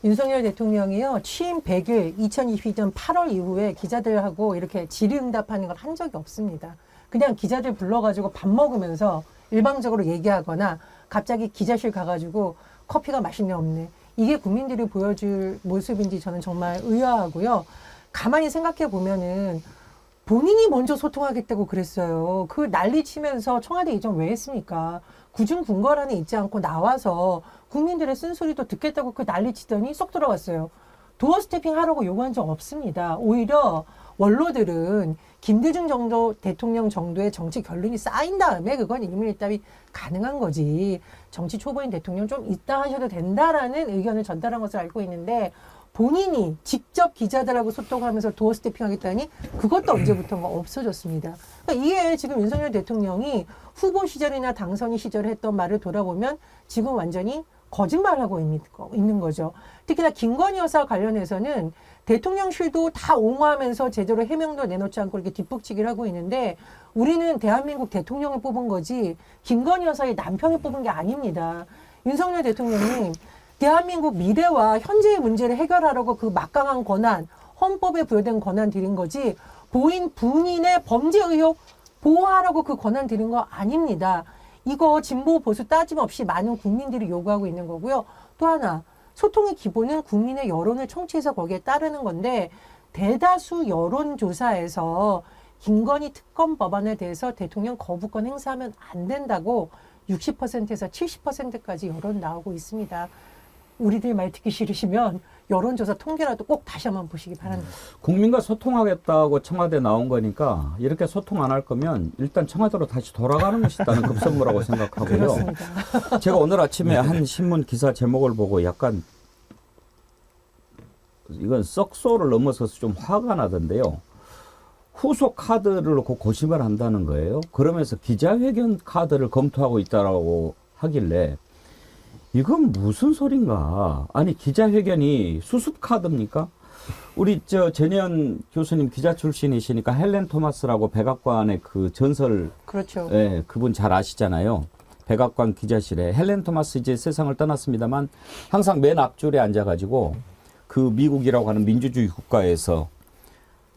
윤석열 대통령이요, 취임 100일 2022년 8월 이후에 기자들하고 이렇게 질의응답하는 걸 한 적이 없습니다. 그냥 기자들 불러가지고 밥 먹으면서 일방적으로 얘기하거나 갑자기 기자실 가가지고 커피가 맛있네 없네. 이게 국민들이 보여줄 모습인지 저는 정말 의아하고요. 가만히 생각해 보면은 본인이 먼저 소통하겠다고 그랬어요. 그 난리 치면서 청와대 이전 왜 했습니까? 구중궁궐안에 있지 않고 나와서 국민들의 쓴소리도 듣겠다고 그 난리 치더니 쏙 들어갔어요. 도어 스태핑 하라고 요구한 적 없습니다. 오히려 원로들은 김대중 정도 대통령 정도의 정치 결론이 쌓인 다음에 그건 일밀답이 가능한 거지. 정치 초보인 대통령 좀 이따 하셔도 된다라는 의견을 전달한 것을 알고 있는데 본인이 직접 기자들하고 소통하면서 도어 스태핑 하겠다니 그것도 언제부턴가 없어졌습니다. 그러니까 이게 지금 윤석열 대통령이 후보 시절이나 당선인 시절에 했던 말을 돌아보면 지금 완전히 거짓말하고 있는 거죠. 특히나 김건희 여사 관련해서는 대통령실도 다 옹호하면서 제대로 해명도 내놓지 않고 이렇게 뒷북치기를 하고 있는데 우리는 대한민국 대통령을 뽑은 거지 김건희 여사의 남편을 뽑은 게 아닙니다. 윤석열 대통령님 대한민국 미래와 현재의 문제를 해결하라고 그 막강한 권한, 헌법에 부여된 권한 드린 거지 본인의 범죄 의혹 보호하라고 그 권한 드린 거 아닙니다. 이거 진보 보수 따짐없이 많은 국민들이 요구하고 있는 거고요. 또 하나 소통의 기본은 국민의 여론을 청취해서 거기에 따르는 건데 대다수 여론조사에서 김건희 특검 법안에 대해서 대통령 거부권 행사하면 안 된다고 60%에서 70%까지 여론 나오고 있습니다. 우리들 말 듣기 싫으시면 여론조사 통계라도 꼭 다시 한번 보시기 바랍니다. 국민과 소통하겠다고 청와대 나온 거니까 이렇게 소통 안 할 거면 일단 청와대로 다시 돌아가는 것이 일단은 급선무라고 생각하고요. 그렇습니다. 제가 오늘 아침에 한 신문 기사 제목을 보고 약간 이건 썩소를 넘어서서 좀 화가 나던데요. 후속 카드를 놓고 고심을 한다는 거예요. 그러면서 기자회견 카드를 검토하고 있다라고 하길래 이건 무슨 소린가? 아니 기자회견이 수습 카드입니까? 우리 전현 교수님 기자 출신이시니까 헬렌 토마스라고 백악관의 그 전설, 그렇죠. 예, 그분 잘 아시잖아요. 백악관 기자실에 헬렌 토마스 이제 세상을 떠났습니다만 항상 맨 앞줄에 앉아가지고 그 미국이라고 하는 민주주의 국가에서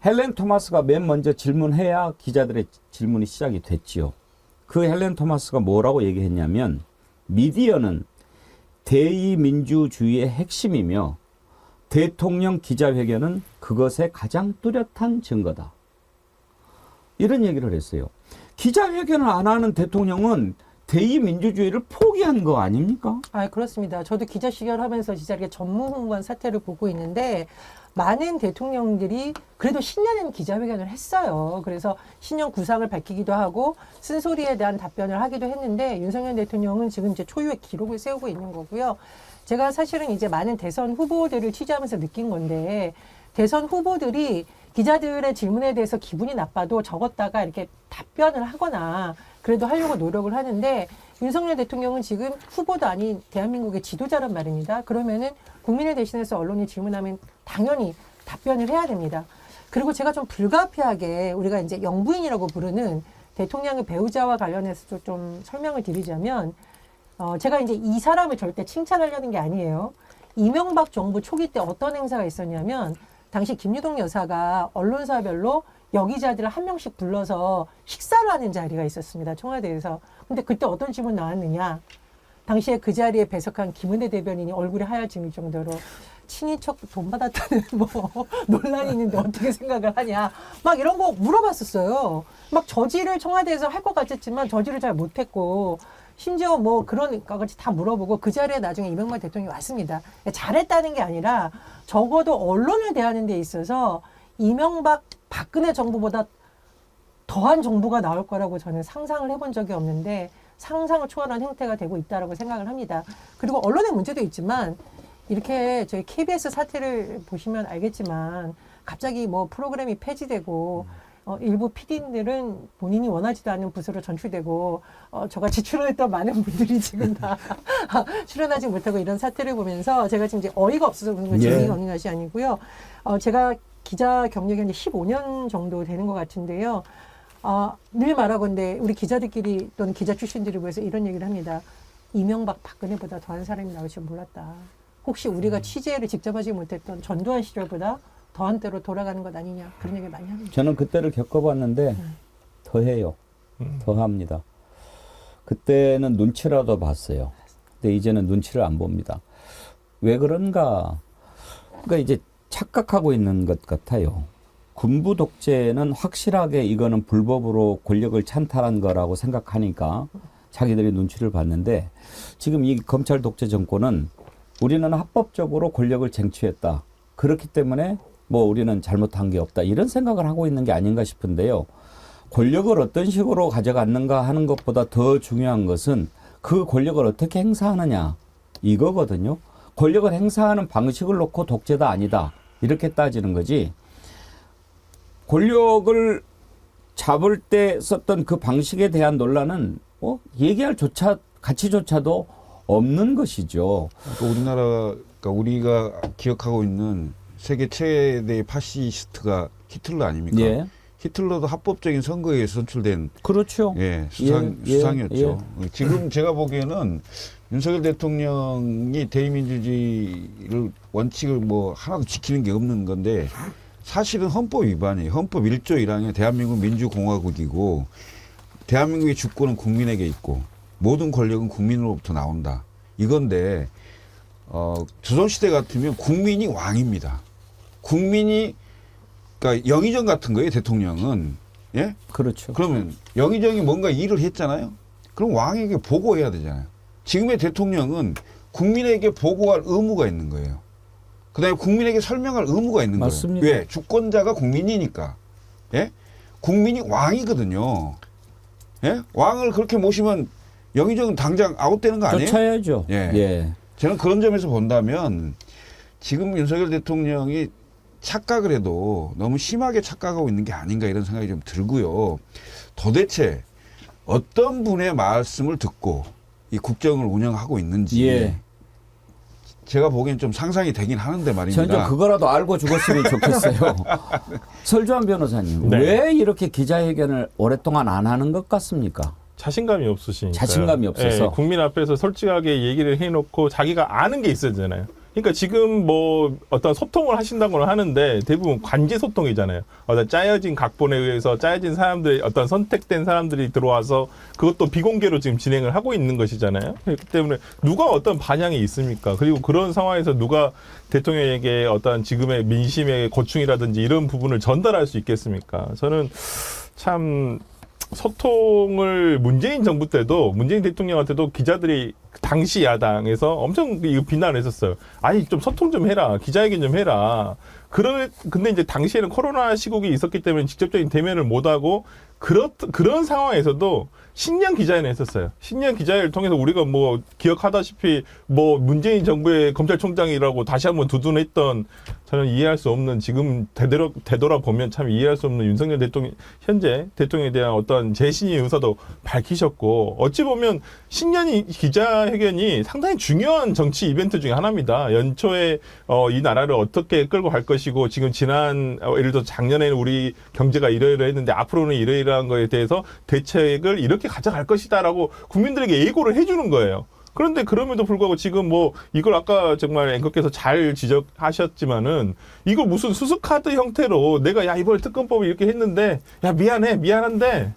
헬렌 토마스가 맨 먼저 질문해야 기자들의 질문이 시작이 됐지요. 그 헬렌 토마스가 뭐라고 얘기했냐면 미디어는 대의민주주의의 핵심이며 대통령 기자회견은 그것의 가장 뚜렷한 증거다. 이런 얘기를 했어요. 기자회견을 안 하는 대통령은 대의민주주의를 포기한 거 아닙니까? 아, 그렇습니다. 저도 기자 시절하면서 진짜 이렇게 전무후무한 사태를 보고 있는데 많은 대통령들이 그래도 신년에는 기자회견을 했어요. 그래서 신년 구상을 밝히기도 하고 쓴소리에 대한 답변을 하기도 했는데 윤석열 대통령은 지금 이제 초유의 기록을 세우고 있는 거고요. 제가 사실은 이제 많은 대선 후보들을 취재하면서 느낀 건데 대선 후보들이 기자들의 질문에 대해서 기분이 나빠도 적었다가 이렇게 답변을 하거나 그래도 하려고 노력을 하는데 윤석열 대통령은 지금 후보도 아닌 대한민국의 지도자란 말입니다. 그러면은 국민을 대신해서 언론이 질문하면 당연히 답변을 해야 됩니다. 그리고 제가 좀 불가피하게 우리가 이제 영부인이라고 부르는 대통령의 배우자와 관련해서 좀 설명을 드리자면 제가 이제 이 사람을 절대 칭찬하려는 게 아니에요. 이명박 정부 초기 때 어떤 행사가 있었냐면 당시 김유동 여사가 언론사별로 여기자들을 한 명씩 불러서 식사를 하는 자리가 있었습니다. 청와대에서. 근데 그때 어떤 질문 나왔느냐. 당시에 그 자리에 배석한 김은혜 대변인이 얼굴이 하얘질 정도로 친인척 돈 받았다는 뭐 논란이 있는데 어떻게 생각을 하냐. 막 이런 거 물어봤었어요. 막 저지를 청와대에서 할 것 같았지만 저지를 잘 못했고 심지어 뭐 그런 것까지 다 물어보고 그 자리에 나중에 이명박 대통령이 왔습니다. 잘했다는 게 아니라 적어도 언론을 대하는 데 있어서 이명박 박근혜 정부보다 더한 정부가 나올 거라고 저는 상상을 해본 적이 없는데 상상을 초월한 형태가 되고 있다라고 생각을 합니다. 그리고 언론의 문제도 있지만 이렇게 저희 KBS 사태를 보시면 알겠지만 갑자기 뭐 프로그램이 폐지되고 일부 PD들은 본인이 원하지도 않은 부서로 전출되고 저같이 출연했던 많은 분들이 지금 다 출연하지 못하고 이런 사태를 보면서 제가 지금 이제 어이가 없어서 그런 건 재미가 없는 것이 아니고요. 제가 기자 경력이 한 15년 정도 되는 것 같은데요. 늘 말하건대 우리 기자들끼리 또는 기자 출신들을 위해서 이런 얘기를 합니다. 이명박 박근혜보다 더한 사람이 나올 줄 몰랐다. 혹시 우리가 취재를 직접 하지 못했던 전두환 시절보다 더한 때로 돌아가는 것 아니냐 그런 얘기 많이 합니다. 저는 그때를 겪어봤는데 더해요. 더합니다. 그때는 눈치라도 봤어요. 근데 이제는 눈치를 안 봅니다. 왜 그런가? 그러니까 이제 착각하고 있는 것 같아요. 군부 독재는 확실하게 이거는 불법으로 권력을 찬탈한 거라고 생각하니까 자기들이 눈치를 봤는데 지금 이 검찰 독재 정권은 우리는 합법적으로 권력을 쟁취했다. 그렇기 때문에 뭐 우리는 잘못한 게 없다. 이런 생각을 하고 있는 게 아닌가 싶은데요. 권력을 어떤 식으로 가져갔는가 하는 것보다 더 중요한 것은 그 권력을 어떻게 행사하느냐 이거거든요. 권력을 행사하는 방식을 놓고 독재다 아니다. 이렇게 따지는 거지. 권력을 잡을 때 썼던 그 방식에 대한 논란은 얘기할 가치조차도 없는 것이죠. 그러니까 우리가 기억하고 있는 세계 최대의 파시스트가 히틀러 아닙니까? 예. 히틀러도 합법적인 선거에 선출된 그렇죠. 수상이었죠. 지금 제가 보기에는 윤석열 대통령이 대의민주주의를 원칙을 뭐 하나도 지키는 게 없는 건데 사실은 헌법 위반이에요. 헌법 1조 1항에 대한민국 민주공화국이고 대한민국의 주권은 국민에게 있고 모든 권력은 국민으로부터 나온다. 이건데 조선시대 같으면 국민이 왕입니다. 국민이 그러니까 영의정 같은 거예요, 대통령은. 예? 그렇죠. 그러면 영의정이 뭔가 일을 했잖아요. 그럼 왕에게 보고해야 되잖아요. 지금의 대통령은 국민에게 보고할 의무가 있는 거예요. 그다음에 국민에게 설명할 의무가 있는 맞습니다. 거예요. 왜? 주권자가 국민이니까. 예? 국민이 왕이거든요. 예? 왕을 그렇게 모시면 영의정은 당장 아웃되는 거 아니에요? 쫓아야죠. 예. 예. 저는 그런 점에서 본다면 지금 윤석열 대통령이 착각을 해도 너무 심하게 착각하고 있는 게 아닌가 이런 생각이 좀 들고요. 도대체 어떤 분의 말씀을 듣고 이 국정을 운영하고 있는지 예. 제가 보기엔 좀 상상이 되긴 하는데 말입니다. 저는 좀 그거라도 알고 죽었으면 좋겠어요. 설주환 변호사님, 네. 왜 이렇게 기자회견을 오랫동안 안 하는 것 같습니까? 자신감이 없으시니까. 자신감이 없어서. 국민 앞에서 솔직하게 얘기를 해놓고 자기가 아는 게 있어야 되잖아요. 그러니까 지금 뭐 어떤 소통을 하신다고는 하는데 대부분 관제 소통이잖아요. 어떤 짜여진 각본에 의해서 짜여진 사람들이 어떤 선택된 사람들이 들어와서 그것도 비공개로 지금 진행을 하고 있는 것이잖아요. 그렇기 때문에 누가 어떤 반향이 있습니까? 그리고 그런 상황에서 누가 대통령에게 어떤 지금의 민심의 고충이라든지 이런 부분을 전달할 수 있겠습니까? 저는 참 소통을 문재인 정부 때도 문재인 대통령한테도 기자들이 당시 야당에서 엄청 이거 비난을 했었어요. 아니 좀 소통 좀 해라. 기자회견 좀 해라. 근데 이제 당시에는 코로나 시국이 있었기 때문에 직접적인 대면을 못하고 그런 상황에서도 신년 기자회견을 했었어요. 신년 기자회를 통해서 우리가 뭐 기억하다시피 뭐 문재인 정부의 검찰총장이라고 다시 한번 두둔했던 저는 이해할 수 없는 지금 되돌아보면 참 이해할 수 없는 윤석열 대통령 현재 대통령에 대한 어떤 재신의 의사도 밝히셨고 어찌 보면 신년 기자회견이 상당히 중요한 정치 이벤트 중에 하나입니다. 연초에 이 나라를 어떻게 끌고 갈 것이고 지금 예를 들어 작년에는 우리 경제가 이러이러했는데 앞으로는 이러이러한 거에 대해서 대책을 이렇게 가져갈 것이다라고 국민들에게 예고를 해주는 거예요. 그런데 그럼에도 불구하고 지금 뭐 이걸 아까 정말 앵커께서 잘 지적하셨지만은 이걸 무슨 수수카드 형태로 내가 야 이번에 특검법을 이렇게 했는데 야 미안한데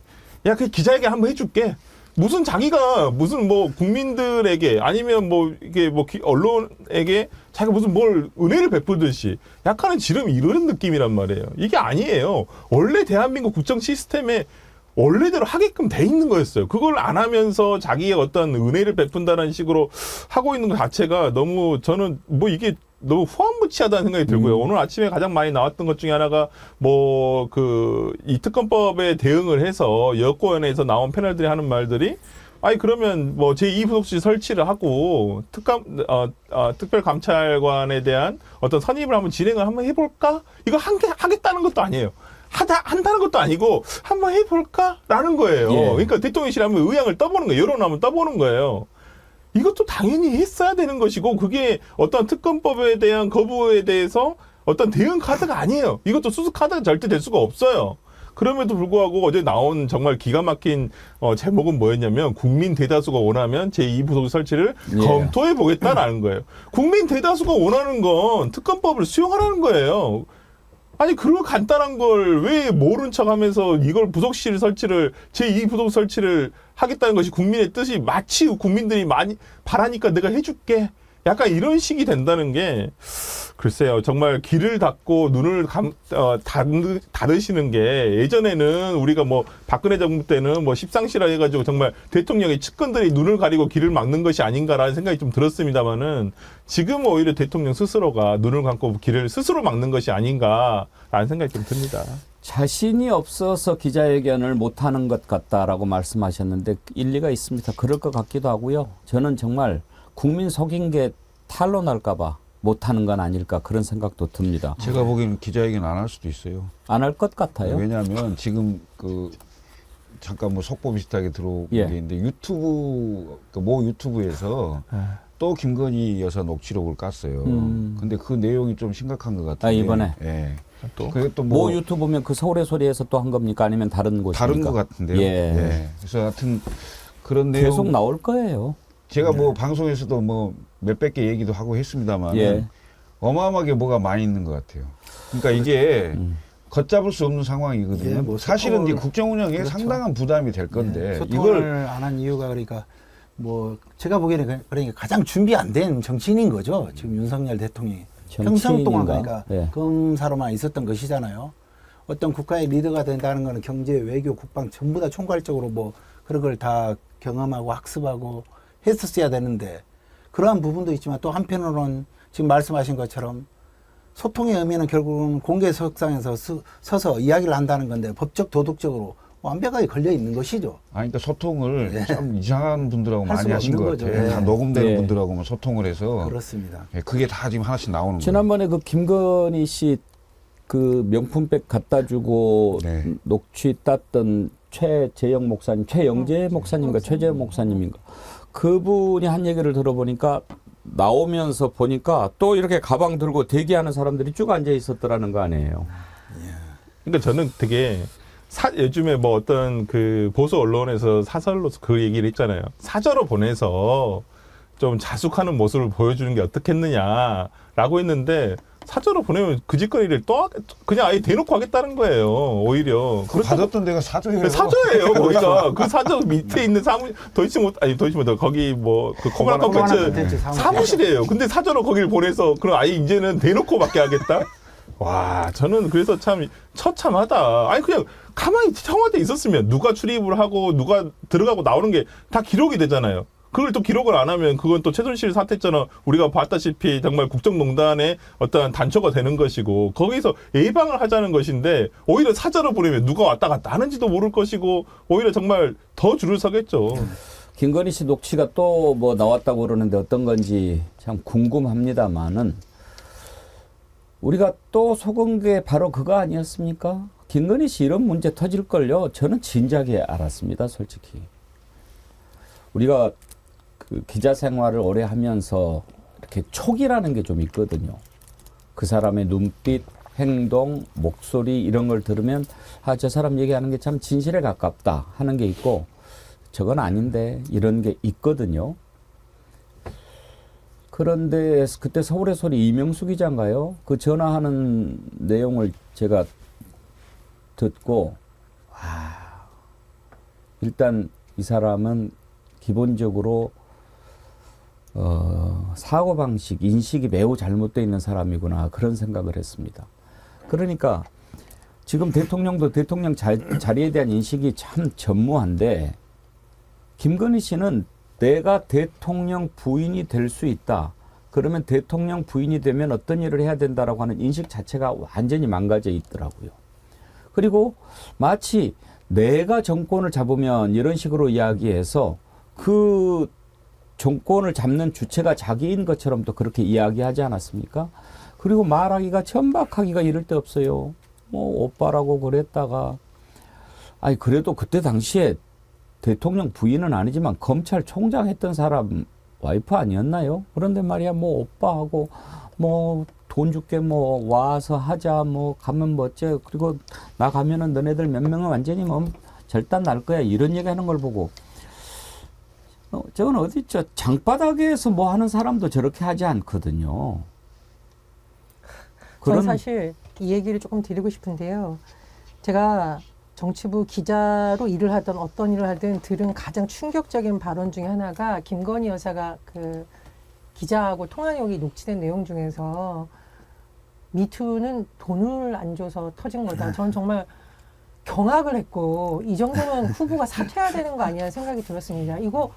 야 그 기자회견 한번 해줄게. 무슨 자기가 무슨 뭐 국민들에게 아니면 뭐 이게 뭐 언론에게 자기가 무슨 뭘 은혜를 베푸듯이 약간은 지름 이런 느낌이란 말이에요. 이게 아니에요. 원래 대한민국 국정 시스템에 원래대로 하게끔 돼 있는 거였어요. 그걸 안 하면서 자기의 어떤 은혜를 베푼다는 식으로 하고 있는 것 자체가 너무 저는 뭐 이게 너무 후한무치하다는 생각이 들고요. 오늘 아침에 가장 많이 나왔던 것 중에 하나가 뭐 이 특검법에 대응을 해서 여권에서 나온 패널들이 하는 말들이 아니 그러면 뭐 제2부속실 설치를 하고 특별감찰관에 대한 어떤 선임을 한번 진행을 한번 해볼까? 이거 하겠다는 것도 아니에요. 한다는 것도 아니고 한번 해볼까라는 거예요. 예. 그러니까 대통령실에 한번 의향을 떠보는 거예요. 여론을 한번 떠보는 거예요. 이것도 당연히 했어야 되는 것이고 그게 어떤 특검법에 대한 거부에 대해서 어떤 대응 카드가 아니에요. 이것도 수수 카드가 절대 될 수가 없어요. 그럼에도 불구하고 어제 나온 정말 기가 막힌 제목은 뭐였냐면 국민 대다수가 원하면 제2부속 설치를 예. 검토해 보겠다라는 거예요. 국민 대다수가 원하는 건 특검법을 수용하라는 거예요. 아니 그런 간단한 걸 왜 모른 척하면서 이걸 부속실 설치를 제2부속 설치를 하겠다는 것이 국민의 뜻이 마치 국민들이 많이 바라니까 내가 해줄게 약간 이런 식이 된다는 게 글쎄요 정말 귀를 닫고 눈을 닫으시는 게 예전에는 우리가 뭐 박근혜 정부 때는 뭐 십상시라 해가지고 정말 대통령의 측근들이 눈을 가리고 귀를 막는 것이 아닌가라는 생각이 좀 들었습니다만은 지금 오히려 대통령 스스로가 눈을 감고 귀를 스스로 막는 것이 아닌가라는 생각이 좀 듭니다. 자신이 없어서 기자회견을 못하는 것 같다라고 말씀하셨는데 일리가 있습니다. 그럴 것 같기도 하고요. 저는 정말 국민 속인 게 탄로날까 봐 못하는 건 아닐까 그런 생각도 듭니다. 제가 보기에는 기자회견 안 할 수도 있어요. 안 할 것 같아요. 왜냐하면 지금 잠깐 뭐 속보 비슷하게 들어온 예. 게 있는데 모 유튜브에서 또 김건희 여사 녹취록을 깠어요. 근데 그 내용이 좀 심각한 것 같아요. 이번에? 예. 또 모 유튜브면 그 서울의 소리에서 또 한 겁니까? 아니면 다른 곳입니까? 다른 것 같은데요. 예. 예. 그래서 하여튼 그런 내용 계속 나올 거예요. 제가 뭐 방송에서도 뭐 몇백 개 얘기도 하고 했습니다만 예. 어마어마하게 뭐가 많이 있는 것 같아요. 그러니까 이게 걷잡을 수 없는 상황이거든요. 예, 뭐 사실은 이제 소통을- 국정 운영에 그렇죠. 상당한 부담이 될 건데 소통을 이걸 안 한 이유가 그러니까 뭐 제가 보기에는 그러니까 가장 준비 안 된 정치인인 거죠. 지금 윤석열 대통령이 평생 동안 정치인인가? 그러니까 예. 검사로만 있었던 것이잖아요. 어떤 국가의 리더가 된다는 거는 경제, 외교, 국방 전부 다 총괄적으로 뭐 그런 걸 다 경험하고 학습하고 했었어야 되는데 그러한 부분도 있지만 또 한편으로는 지금 말씀하신 것처럼 소통의 의미는 결국은 공개석상에서 서서 이야기를 한다는 건데 법적 도덕적으로 완벽하게 걸려 있는 것이죠. 아니, 그러니까 소통을 네. 참 이상한 분들하고 할 많이 수가 하신 없는 것 거죠. 같아요. 네. 다 녹음되는 네. 분들하고만 소통을 해서 그렇습니다. 예, 그게 다 지금 하나씩 나오는 거예요. 지난번에 그 김건희 씨 그 명품백 갖다 주고 네. 녹취 땄던 최재영 목사님, 최영재 목사님인가 최재영 목사님인가 그분이 한 얘기를 들어보니까 나오면서 보니까 또 이렇게 가방 들고 대기하는 사람들이 쭉 앉아 있었더라는 거 아니에요. 그러니까 저는 되게 요즘에 뭐 어떤 그 보수 언론에서 사설로서 그 얘기를 했잖아요. 사저로 보내서 좀 자숙하는 모습을 보여주는 게 어떻겠느냐라고 했는데 사저로 보내면 그 짓거리를 또 그냥 아예 대놓고 하겠다는 거예요. 오히려. 그 받았던 데가 사저예요. 사저예요. 거기가 그 사저 밑에 있는 도이치모터 거기 뭐 그 코바나 콘텐츠 사무실이에요. 근데 사저로 거기를 보내서 그럼 아예 이제는 대놓고 받게 하겠다. 와, 저는 그래서 참 처참하다. 아니 그냥 가만히 청와대에 있었으면 누가 출입을 하고 누가 들어가고 나오는 게 다 기록이 되잖아요. 그걸 또 기록을 안 하면 그건 또 최순실 사태처럼 우리가 봤다시피 정말 국정농단의 어떤 단초가 되는 것이고 거기서 예방을 하자는 것인데 오히려 사저로 보내면 누가 왔다 갔다 하는지도 모를 것이고 오히려 정말 더 줄을 서겠죠. 김건희 씨 녹취가 또 뭐 나왔다고 그러는데 어떤 건지 참 궁금합니다만은 우리가 또 속은 게 바로 그거 아니었습니까? 김건희 씨 이런 문제 터질걸요. 저는 진작에 알았습니다, 솔직히. 우리가 그 기자 생활을 오래 하면서 이렇게 촉이라는 게 좀 있거든요. 그 사람의 눈빛, 행동, 목소리 이런 걸 들으면 아, 저 사람 얘기하는 게 참 진실에 가깝다 하는 게 있고 저건 아닌데 이런 게 있거든요. 그런데 그때 서울의 소리 이명수 기자인가요? 그 전화하는 내용을 제가 듣고 일단 이 사람은 기본적으로 사고방식, 인식이 매우 잘못되어 있는 사람이구나 그런 생각을 했습니다. 그러니까 지금 대통령도 대통령 자리에 대한 인식이 참 전무한데 김건희 씨는 내가 대통령 부인이 될 수 있다. 그러면 대통령 부인이 되면 어떤 일을 해야 된다라고 하는 인식 자체가 완전히 망가져 있더라고요. 그리고 마치 내가 정권을 잡으면 이런 식으로 이야기해서 그 정권을 잡는 주체가 자기인 것처럼 또 그렇게 이야기하지 않았습니까? 그리고 말하기가 천박하기가 이럴 데 없어요. 뭐 오빠라고 그랬다가 아니 그래도 그때 당시에 대통령 부인은 아니지만 검찰총장 했던 사람 와이프 아니었나요? 그런데 말이야 뭐 오빠하고 뭐 돈 줄게 뭐 와서 하자 뭐 가면 뭐 어째 그리고 나 가면은 너네들 몇 명은 완전히 뭐 절단 날 거야 이런 얘기하는 걸 보고 저건 어디 있죠? 장바닥에서 뭐 하는 사람도 저렇게 하지 않거든요. 저는 사실 이 얘기를 조금 드리고 싶은데요. 제가 정치부 기자로 일을 하든 어떤 일을 하든 들은 가장 충격적인 발언 중에 하나가 김건희 여사가 그 기자하고 통화 내용이 녹취된 내용 중에서 미투는 돈을 안 줘서 터진 거다. 저는 정말 경악을 했고 이 정도면 후보가 사퇴해야 되는 거 아니야 생각이 들었습니다. 이거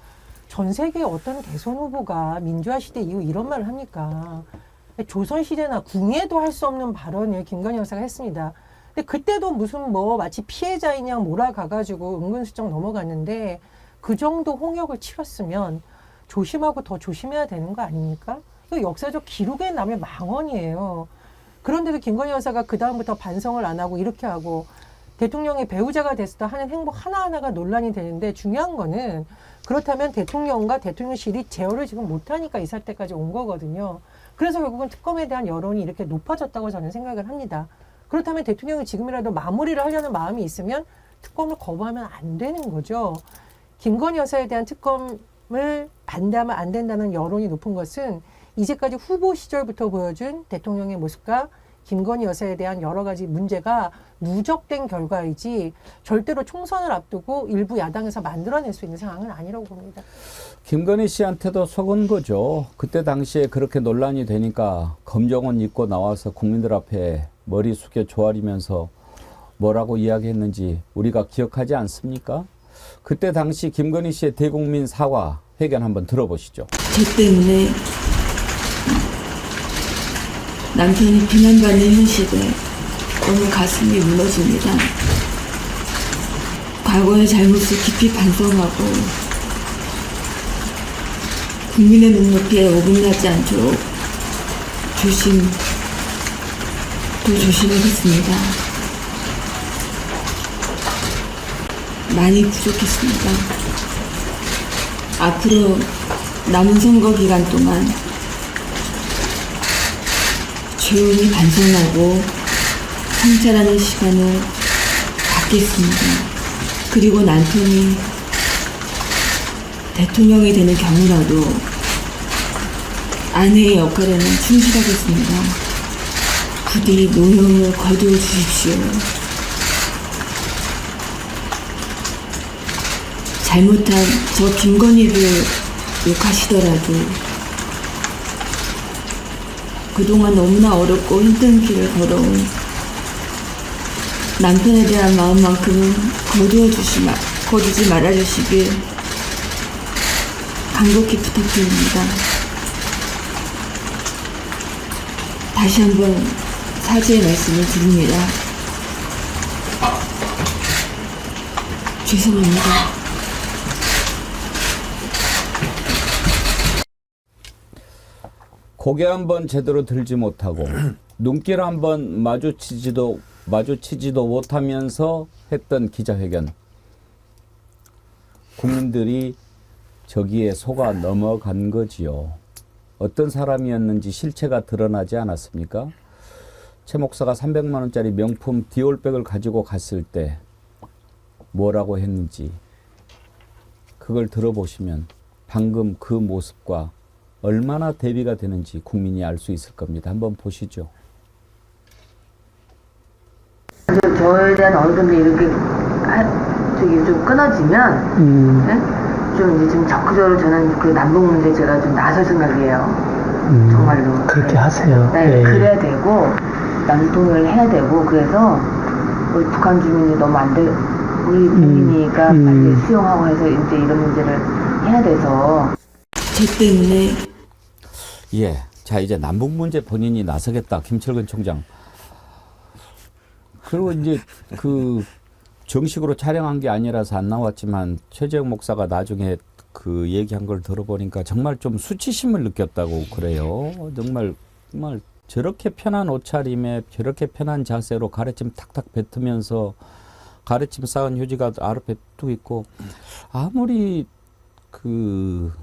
전 세계 어떤 대선 후보가 민주화 시대 이후 이런 말을 합니까? 조선 시대나 궁예도 할 수 없는 발언을 김건희 여사가 했습니다. 근데 그때도 무슨 뭐 마치 피해자인 양 몰아가가지고 은근슬쩍 넘어갔는데 그 정도 홍역을 치렀으면 조심하고 더 조심해야 되는 거 아닙니까? 이거 역사적 기록에 남을 망언이에요. 그런데도 김건희 여사가 그 다음부터 반성을 안 하고 이렇게 하고 대통령의 배우자가 됐을 때 하는 행복 하나하나가 논란이 되는데 중요한 거는 그렇다면 대통령과 대통령실이 제어를 지금 못하니까 이 사태까지 온 거거든요. 그래서 결국은 특검에 대한 여론이 이렇게 높아졌다고 저는 생각을 합니다. 그렇다면 대통령이 지금이라도 마무리를 하려는 마음이 있으면 특검을 거부하면 안 되는 거죠. 김건희 여사에 대한 특검을 반대하면 안 된다는 여론이 높은 것은 이제까지 후보 시절부터 보여준 대통령의 모습과 김건희 여사에 대한 여러 가지 문제가 누적된 결과이지 절대로 총선을 앞두고 일부 야당에서 만들어낼 수 있는 상황은 아니라고 봅니다. 김건희 씨한테도 속은 거죠. 그때 당시에 그렇게 논란이 되니까 검정옷 입고 나와서 국민들 앞에 머리 숙여 조아리면서 뭐라고 이야기했는지 우리가 기억하지 않습니까? 그때 당시 김건희 씨의 대국민 사과 회견 한번 들어보시죠. 저 때문에 남편이 비난받는 현실에 너무 가슴이 무너집니다. 과거의 잘못을 깊이 반성하고 국민의 눈높이에 어긋나지 않도록 조심하겠습니다. 많이 부족했습니다. 앞으로 남은 선거 기간 동안 조용히 반성하고 성찰하는 시간을 갖겠습니다. 그리고 남편이 대통령이 되는 경우라도 아내의 역할에는 충실하겠습니다. 부디 노여움을 거두어 주십시오. 잘못한 저 김건희를 욕하시더라도 그동안 너무나 어렵고 힘든 길을 걸어온 남편에 대한 마음만큼은 거두지 말아주시길 간곡히 부탁드립니다. 다시 한번 사죄의 말씀을 드립니다. 죄송합니다. 고개 한번 제대로 들지 못하고 눈길 한번 마주치지도 못하면서 했던 기자회견. 국민들이 저기에 속아 넘어간 거지요. 어떤 사람이었는지 실체가 드러나지 않았습니까? 최 목사가 300만 원짜리 명품 디올백을 가지고 갔을 때 뭐라고 했는지 그걸 들어보시면 방금 그 모습과 얼마나 대비가 되는지 국민이 알 수 있을 겁니다. 한번 보시죠. 저에 대한 어느 정도 이렇게 좀 끊어지면 네? 좀 이제 좀 적극적으로 저는 그 남북 문제 제가 좀 나설 생각이에요. 정말로. 그렇게 하세요. 네, 네. 그래야 되고 남통을 해야 되고 그래서 우리 북한 주민이 너무 안 돼. 우리 국민이니까 빨리 수용하고 해서 이제 이런 문제를 해야 돼서. 저 때문에. 예. 자, 이제 남북 문제 본인이 나서겠다. 김철근 총장. 그리고 이제 그 정식으로 촬영한 게 아니라서 안 나왔지만 최재형 목사가 나중에 그 얘기한 걸 들어보니까 정말 좀 수치심을 느꼈다고 그래요. 정말 저렇게 편한 옷차림에 저렇게 편한 자세로 가래침 탁탁 뱉으면서 가래침 쌓은 휴지가 아랫에 뚝 있고 아무리 그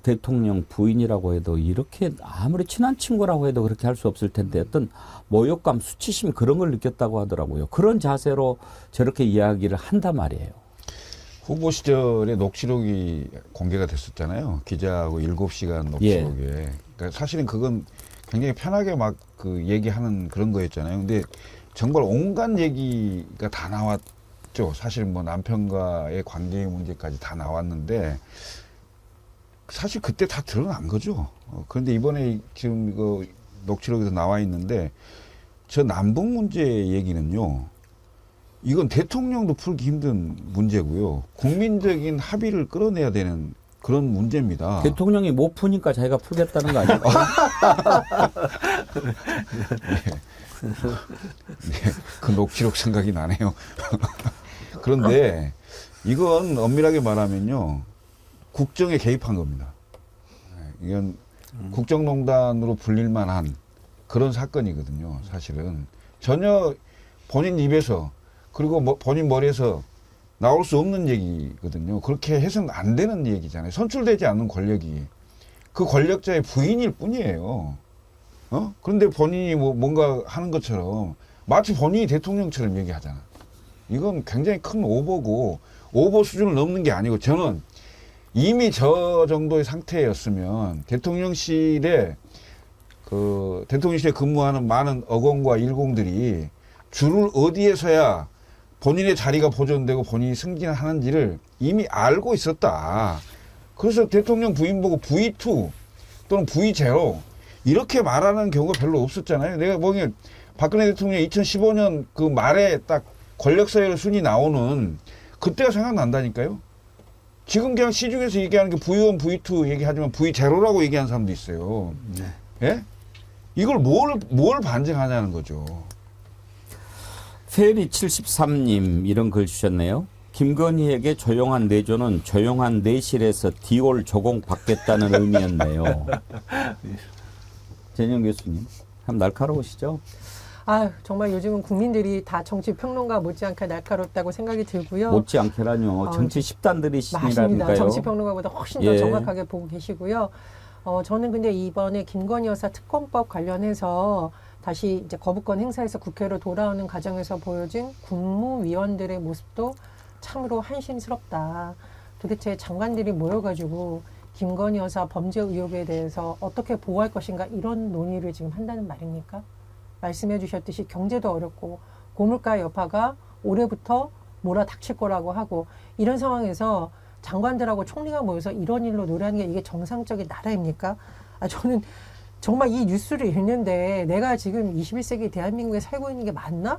대통령 부인이라고 해도 이렇게 아무리 친한 친구라고 해도 그렇게 할 수 없을 텐데 어떤 모욕감, 수치심 그런 걸 느꼈다고 하더라고요. 그런 자세로 저렇게 이야기를 한단 말이에요. 후보 시절에 녹취록이 공개가 됐었잖아요. 기자하고 7시간 녹취록에. 예. 그러니까 사실은 그건 굉장히 편하게 막 그 얘기하는 그런 거였잖아요. 근데 정말 온갖 얘기가 다 나왔죠. 사실 뭐 남편과의 관계의 문제까지 다 나왔는데 사실 그때 다 드러난 거죠. 그런데 이번에 지금 이거 녹취록에서 나와 있는데 저 남북 문제 얘기는요. 이건 대통령도 풀기 힘든 문제고요. 국민적인 합의를 끌어내야 되는 그런 문제입니다. 대통령이 못 푸니까 자기가 풀겠다는 거 아닐까요? 네, 그 녹취록 생각이 나네요. 그런데 이건 엄밀하게 말하면요. 국정에 개입한 겁니다. 이건 국정농단으로 불릴 만한 그런 사건이거든요. 사실은 전혀 본인 입에서 그리고 본인 머리에서 나올 수 없는 얘기거든요. 그렇게 해서는 안 되는 얘기잖아요. 선출되지 않는 권력이 그 권력자의 부인일 뿐이에요. 그런데 본인이 뭔가 하는 것처럼 마치 본인이 대통령처럼 얘기하잖아. 이건 굉장히 큰 오버고 오버 수준을 넘는 게 아니고 저는 이미 저 정도의 상태였으면 대통령실에 근무하는 많은 어공과 일공들이 줄을 어디에 서야 본인의 자리가 보존되고 본인이 승진하는지를 이미 알고 있었다. 그래서 대통령 부인 보고 V2 또는 V0 이렇게 말하는 경우가 별로 없었잖아요. 내가 보기엔 박근혜 대통령이 2015년 그 말에 딱 권력서열 순위 나오는 그때가 생각난다니까요. 지금 그냥 시중에서 얘기하는 게 V1, V2 얘기하지만 V0라고 얘기하는 사람도 있어요. 예? 이걸 뭘 반증하냐는 거죠. 페리73님 이런 글 주셨네요. 김건희에게 조용한 내조는 조용한 내실에서 디올 조공 받겠다는 의미였네요. 전영 교수님, 참 날카로우시죠? 아, 정말 요즘은 국민들이 다 정치 평론가 못지않게 날카롭다고 생각이 들고요. 못지않게라뇨. 정치 10단들이시니라니까요. 맞습니다. 정치 평론가보다 훨씬 더 예. 정확하게 보고 계시고요. 저는 근데 이번에 김건희 여사 특검법 관련해서 다시 이제 거부권 행사해서 국회로 돌아오는 과정에서 보여진 국무위원들의 모습도 참으로 한심스럽다. 도대체 장관들이 모여가지고 김건희 여사 범죄 의혹에 대해서 어떻게 보호할 것인가 이런 논의를 지금 한다는 말입니까? 말씀해 주셨듯이 경제도 어렵고 고물가 여파가 올해부터 몰아닥칠 거라고 하고 이런 상황에서 장관들하고 총리가 모여서 이런 일로 노래하는 게 이게 정상적인 나라입니까? 저는 정말 이 뉴스를 읽는데 내가 지금 21세기 대한민국에 살고 있는 게 맞나?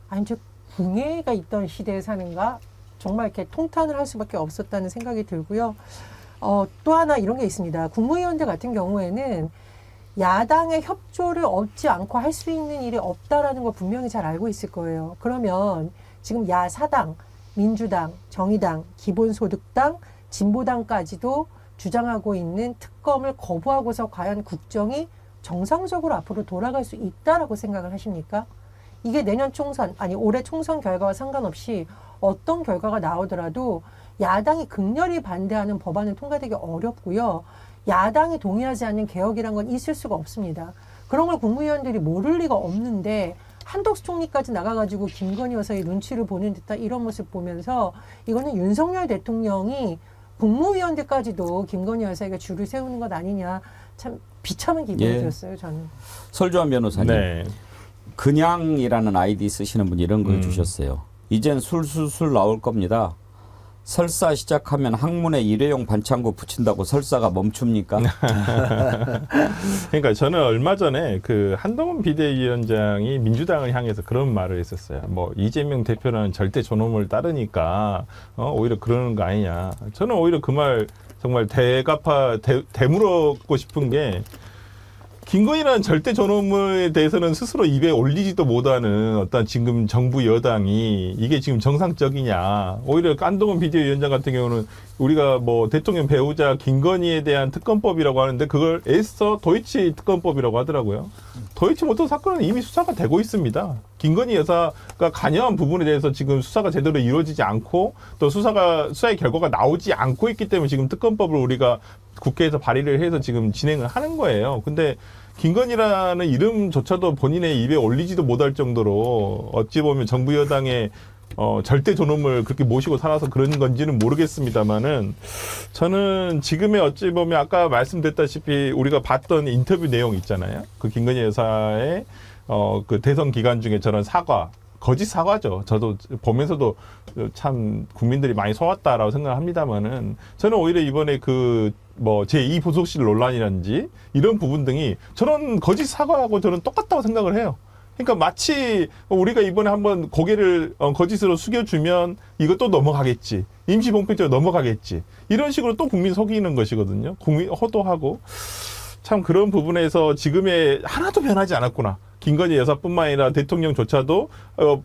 아니, 저 궁예가 있던 시대에 사는가? 정말 이렇게 통탄을 할 수밖에 없었다는 생각이 들고요. 또 하나 이런 게 있습니다. 국무위원들 같은 경우에는 야당의 협조를 얻지 않고 할 수 있는 일이 없다라는 걸 분명히 잘 알고 있을 거예요. 그러면 지금 야사당, 민주당, 정의당, 기본소득당, 진보당까지도 주장하고 있는 특검을 거부하고서 과연 국정이 정상적으로 앞으로 돌아갈 수 있다라고 생각을 하십니까? 이게 내년 총선, 아니 올해 총선 결과와 상관없이 어떤 결과가 나오더라도 야당이 극렬히 반대하는 법안은 통과되기 어렵고요. 야당이 동의하지 않는 개혁이란 건 있을 수가 없습니다. 그런 걸 국무위원들이 모를 리가 없는데 한덕수 총리까지 나가가지고 김건희 여사의 눈치를 보는 듯한 이런 모습 보면서 이거는 윤석열 대통령이 국무위원들까지도 김건희 여사에게 줄을 세우는 것 아니냐 참 비참한 기분이 들었어요. 저는. 설주환 변호사님. 네. 그냥이라는 아이디 쓰시는 분이 이런 걸 주셨어요. 이젠 술술술 나올 겁니다. 설사 시작하면 학문에 일회용 반창고 붙인다고 설사가 멈춥니까? 그러니까 저는 얼마 전에 그 한동훈 비대위원장이 민주당을 향해서 그런 말을 했었어요. 뭐 이재명 대표는 절대 저놈을 따르니까 오히려 그러는 거 아니냐. 저는 오히려 그 말 정말 되물었고 싶은 게 김건희라는 절대 저놈에 대해서는 스스로 입에 올리지도 못하는 어떤 지금 정부 여당이 이게 지금 정상적이냐. 오히려 한동훈 비대위원장 같은 경우는 우리가 뭐 대통령 배우자 김건희에 대한 특검법이라고 하는데 그걸 애써 도이치 특검법이라고 하더라고요. 도이치 모터 사건은 이미 수사가 되고 있습니다. 김건희 여사가 관여한 부분에 대해서 지금 수사가 제대로 이루어지지 않고 또 수사의 결과가 나오지 않고 있기 때문에 지금 특검법을 우리가 국회에서 발의를 해서 지금 진행을 하는 거예요. 근데 김건희라는 이름조차도 본인의 입에 올리지도 못할 정도로 어찌 보면 정부 여당의 절대 존엄을 그렇게 모시고 살아서 그런 건지는 모르겠습니다만은 저는 지금의 어찌 보면 아까 말씀드렸다시피 우리가 봤던 인터뷰 내용 있잖아요. 그 김건희 여사의 그 대선 기간 중에 저런 사과, 거짓 사과죠. 저도 보면서도 참 국민들이 많이 속았다라고 생각을 합니다만은 저는 오히려 이번에 그 뭐 제2 부속실 논란이라든지 이런 부분 등이 저런 거짓 사과하고 저는 똑같다고 생각을 해요. 그러니까 마치 우리가 이번에 한번 고개를 거짓으로 숙여주면 이것도 넘어가겠지. 임시봉편죄로 넘어가겠지. 이런 식으로 또 국민 속이는 것이거든요. 국민 허도하고. 참 그런 부분에서 지금의 하나도 변하지 않았구나. 김건희 여사뿐만 아니라 대통령조차도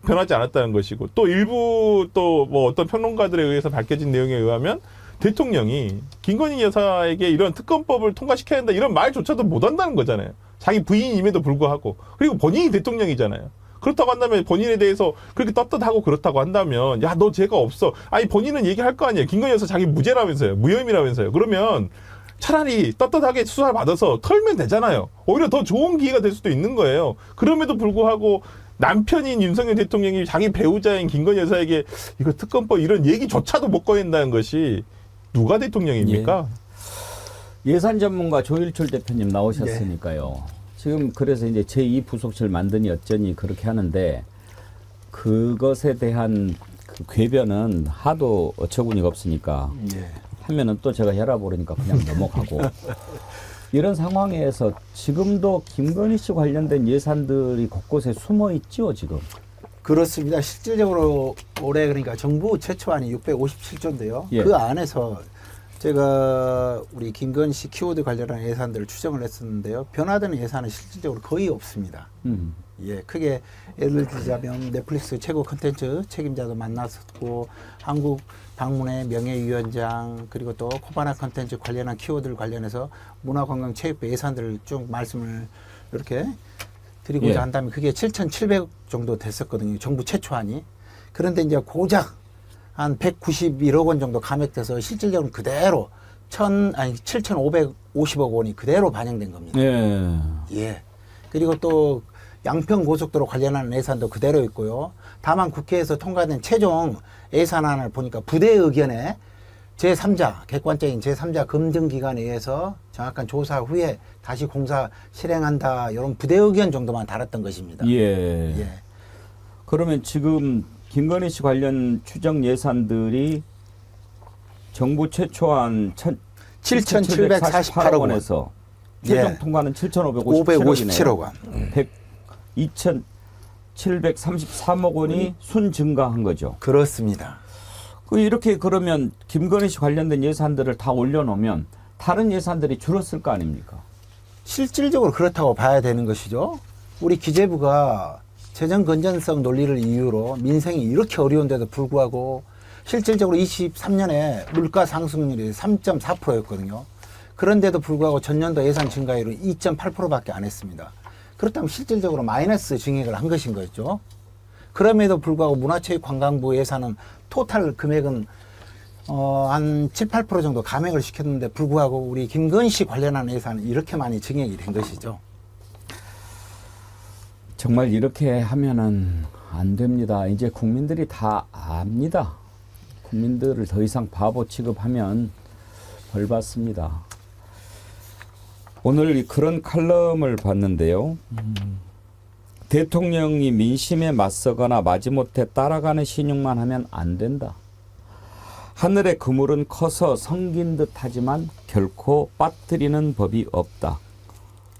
변하지 않았다는 것이고 또 일부 또 뭐 어떤 평론가들에 의해서 밝혀진 내용에 의하면 대통령이 김건희 여사에게 이런 특검법을 통과시켜야 한다 이런 말조차도 못한다는 거잖아요. 자기 부인임에도 불구하고. 그리고 본인이 대통령이잖아요. 그렇다고 한다면 본인에 대해서 그렇게 떳떳하고 그렇다고 한다면 야, 너 죄가 없어. 아니 본인은 얘기할 거 아니에요. 김건희 여사 자기 무죄라면서요. 무혐의라면서요. 그러면 차라리 떳떳하게 수사를 받아서 털면 되잖아요. 오히려 더 좋은 기회가 될 수도 있는 거예요. 그럼에도 불구하고 남편인 윤석열 대통령이 자기 배우자인 김건희 여사에게 이거 특검법 이런 얘기조차도 못 꺼낸다는 것이 누가 대통령입니까? 예산 전문가 조일철 대표님 나오셨으니까요. 지금 그래서 이제 제2 부속실 만드니 어쩌니 그렇게 하는데 그것에 대한 그 궤변은 하도 어처구니가 없으니까 하면은 또 제가 혈압 오르니까 그냥 넘어가고 이런 상황에서 지금도 김건희 씨 관련된 예산들이 곳곳에 숨어 있죠, 지금. 그렇습니다. 실질적으로 올해 그러니까 정부 최초안이 657조인데요. 예. 그 안에서 제가 우리 김건희 씨 키워드 관련한 예산들을 추정을 했었는데요. 변화되는 예산은 실질적으로 거의 없습니다. 예, 크게 예를 들자면 넷플릭스 최고 콘텐츠 책임자도 만났었고 한국 방문의 명예위원장 그리고 또 코바나 콘텐츠 관련한 키워드를 관련해서 문화관광체육부 예산들을 쭉 말씀을 이렇게 드리고자 예. 한다면 그게 7,700억 정도 됐었거든요. 정부 최초안이. 그런데 이제 고작 한 191억 원 정도 감액돼서 실질적으로 그대로 7,550억 원이 그대로 반영된 겁니다. 예. 예. 그리고 또 양평 고속도로 관련한 예산도 그대로 있고요. 다만 국회에서 통과된 최종 예산안을 보니까 부대 의견에 제3자, 객관적인 제3자 검증기관에 의해서 정확한 조사 후에 다시 공사 실행한다. 이런 부대 의견 정도만 달았던 것입니다. 예. 예. 그러면 지금 김건희 씨 관련 추정 예산들이 정부 최초안 7,748억 원에서 최종 예. 통과는 7,557억 원. 2,733억 원이 순증가한 거죠. 그렇습니다. 이렇게 그러면 김건희 씨 관련된 예산들을 다 올려놓으면 다른 예산들이 줄었을 거 아닙니까? 실질적으로 그렇다고 봐야 되는 것이죠. 우리 기재부가 재정 건전성 논리를 이유로 민생이 이렇게 어려운데도 불구하고 실질적으로 23년에 물가 상승률이 3.4%였거든요. 그런데도 불구하고 전년도 예산 증가율은 2.8%밖에 안 했습니다. 그렇다면 실질적으로 마이너스 증액을 한 것인 거죠. 그럼에도 불구하고 문화체육관광부 예산은 토탈 금액은 한 7, 8% 정도 감액을 시켰는데 불구하고 우리 김건희 씨 관련한 예산은 이렇게 많이 증액이 된 것이죠. 정말 이렇게 하면은 안 됩니다. 이제 국민들이 다 압니다. 국민들을 더 이상 바보 취급하면 벌 받습니다. 오늘 그런 칼럼을 봤는데요. 대통령이 민심에 맞서거나 마지못해 따라가는 신용만 하면 안 된다. 하늘의 그물은 커서 성긴 듯 하지만 결코 빠뜨리는 법이 없다.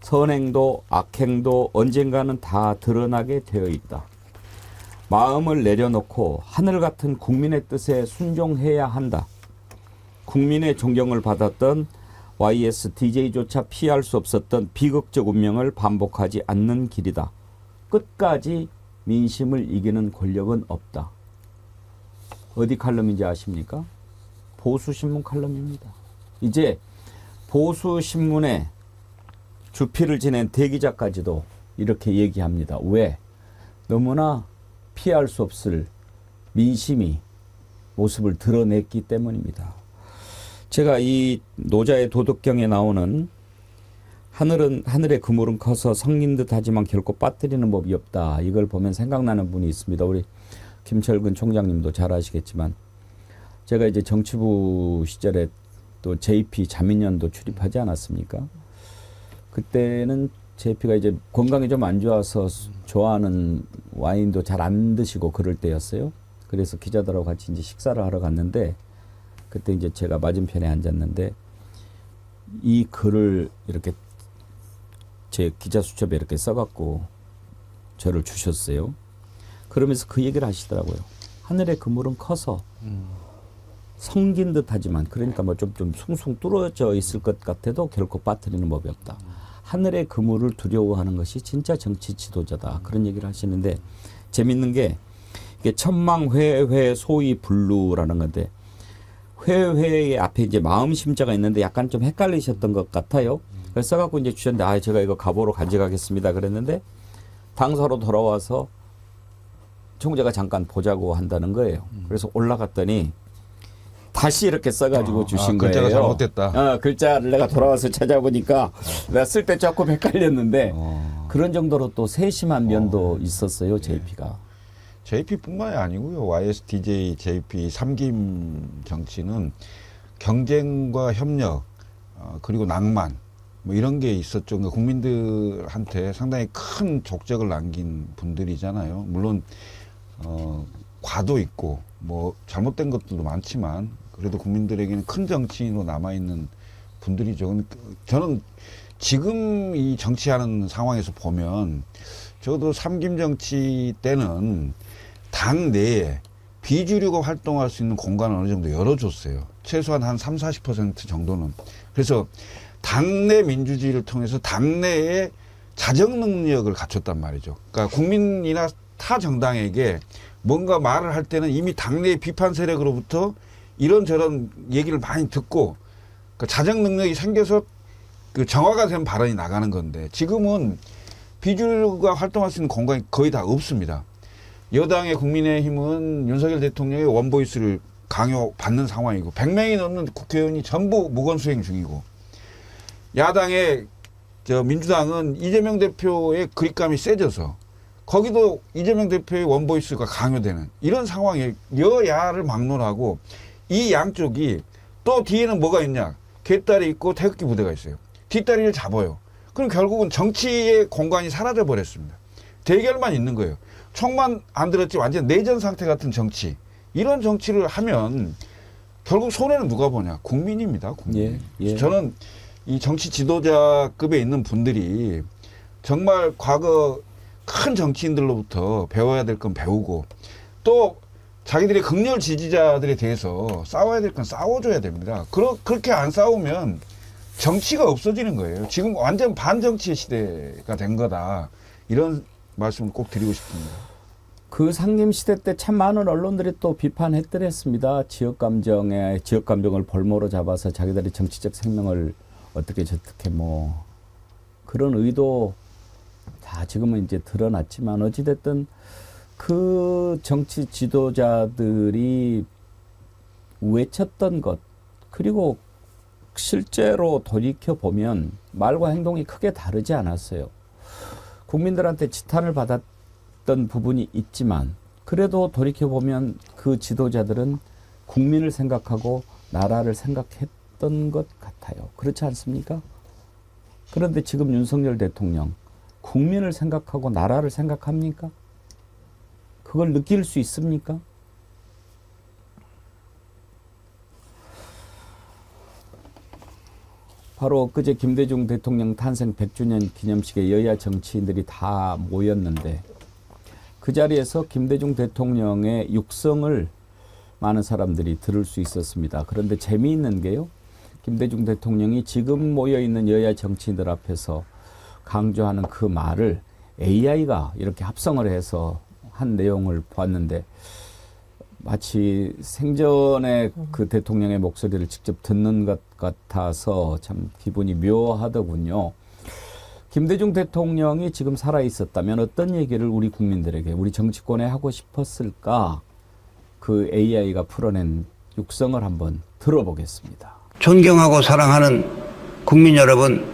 선행도 악행도 언젠가는 다 드러나게 되어 있다. 마음을 내려놓고 하늘 같은 국민의 뜻에 순종해야 한다. 국민의 존경을 받았던 YS DJ조차 피할 수 없었던 비극적 운명을 반복하지 않는 길이다. 끝까지 민심을 이기는 권력은 없다. 어디 칼럼인지 아십니까? 보수신문 칼럼입니다. 이제 보수신문에 주필을 지낸 대기자까지도 이렇게 얘기합니다. 왜? 너무나 피할 수 없을 민심이 모습을 드러냈기 때문입니다. 제가 이 노자의 도덕경에 나오는 하늘의 그물은 커서 성긴 듯 하지만 결코 빠뜨리는 법이 없다. 이걸 보면 생각나는 분이 있습니다. 우리 김철근 총장님도 잘 아시겠지만 제가 이제 정치부 시절에 또 JP 자민련도 출입하지 않았습니까? 그때는 JP가 이제 건강이 좀 안 좋아서 좋아하는 와인도 잘 안 드시고 그럴 때였어요. 그래서 기자들하고 같이 이제 식사를 하러 갔는데 그때 이제 제가 맞은편에 앉았는데 이 글을 이렇게 제 기자 수첩에 이렇게 써갖고 저를 주셨어요. 그러면서 그 얘기를 하시더라고요. 하늘의 그물은 커서 성긴 듯 하지만 그러니까 뭐 좀 숭숭 뚫어져 있을 것 같아도 결코 빠뜨리는 법이 없다. 하늘의 그물을 두려워하는 것이 진짜 정치 지도자다. 그런 얘기를 하시는데 재밌는 게 이게 천망회회 소위 불루라는 건데 회회의 앞에 이제 마음 심자가 있는데 약간 좀 헷갈리셨던 것 같아요. 그래서 써갖고 이제 주셨는데 제가 이거 가보로 가져가겠습니다. 그랬는데 당사로 돌아와서 총재가 잠깐 보자고 한다는 거예요. 그래서 올라갔더니 다시 이렇게 써가지고 주신 거예요. 글자가 잘못됐다. 글자를 내가 돌아와서 찾아보니까 내가 쓸 때 조금 헷갈렸는데 그런 정도로 또 세심한 면도 있었어요. JP가. JP뿐만이 아니고요. YSDJ, JP, 3김 정치는 경쟁과 협력 그리고 낭만 뭐 이런 게 있었죠. 그러니까 국민들한테 상당히 큰 족적을 남긴 분들이잖아요. 물론 과도 있고 뭐 잘못된 것들도 많지만 그래도 국민들에게는 큰 정치인으로 남아있는 분들이죠. 저는 지금 이 정치하는 상황에서 보면 저도 삼김 정치 때는 당 내에 비주류가 활동할 수 있는 공간을 어느 정도 열어줬어요. 최소한 한 30-40% 정도는. 그래서 당내 민주주의를 통해서 당내에 자정 능력을 갖췄단 말이죠. 그러니까 국민이나 타 정당에게 뭔가 말을 할 때는 이미 당내의 비판 세력으로부터 이런저런 얘기를 많이 듣고 그 자정 능력이 생겨서 그 정화가 된 발언이 나가는 건데 지금은 비주류가 활동할 수 있는 공간이 거의 다 없습니다. 여당의 국민의힘은 윤석열 대통령의 원보이스를 강요받는 상황이고 100명이 넘는 국회의원이 전부 무건수행 중이고 야당의 민주당은 이재명 대표의 그립감이 세져서 거기도 이재명 대표의 원보이스가 강요되는 이런 상황에 여야를 막론하고 이 양쪽이 또 뒤에는 뭐가 있냐. 개딸이 있고 태극기 부대가 있어요. 뒷다리를 잡아요. 그럼 결국은 정치의 공간이 사라져 버렸습니다. 대결만 있는 거예요. 총만 안 들었지 완전 내전 상태 같은 정치. 이런 정치를 하면 결국 손해는 누가 보냐. 국민입니다. 국민. 예. 저는 이 정치 지도자급에 있는 분들이 정말 과거 큰 정치인들로부터 배워야 될 건 배우고 또 자기들의 극렬 지지자들에 대해서 싸워야 될 건 싸워줘야 됩니다. 그렇게 안 싸우면 정치가 없어지는 거예요. 지금 완전 반정치의 시대가 된 거다. 이런 말씀을 꼭 드리고 싶습니다. 그 상임 시대 때 참 많은 언론들이 또 비판했더랬습니다. 지역 감정을 볼모로 잡아서 자기들의 정치적 생명을 어떻게 저렇게 뭐 그런 의도 다 지금은 이제 드러났지만 어찌됐든 그 정치 지도자들이 외쳤던 것 그리고 실제로 돌이켜보면 말과 행동이 크게 다르지 않았어요. 국민들한테 지탄을 받았던 부분이 있지만 그래도 돌이켜보면 그 지도자들은 국민을 생각하고 나라를 생각했던 것 같아요. 그렇지 않습니까? 그런데 지금 윤석열 대통령 국민을 생각하고 나라를 생각합니까? 그걸 느낄 수 있습니까? 바로 엊그제 김대중 대통령 탄생 100주년 기념식에 여야 정치인들이 다 모였는데 그 자리에서 김대중 대통령의 육성을 많은 사람들이 들을 수 있었습니다. 그런데 재미있는 게요. 김대중 대통령이 지금 모여있는 여야 정치인들 앞에서 강조하는 그 말을 AI가 이렇게 합성을 해서 한 내용을 보았는데 마치 생전에 그 대통령의 목소리를 직접 듣는 것 같아서 참 기분이 묘하더군요. 김대중 대통령이 지금 살아있었다면 어떤 얘기를 우리 국민들에게, 우리 정치권에 하고 싶었을까? 그 AI가 풀어낸 육성을 한번 들어보겠습니다. 존경하고 사랑하는 국민 여러분,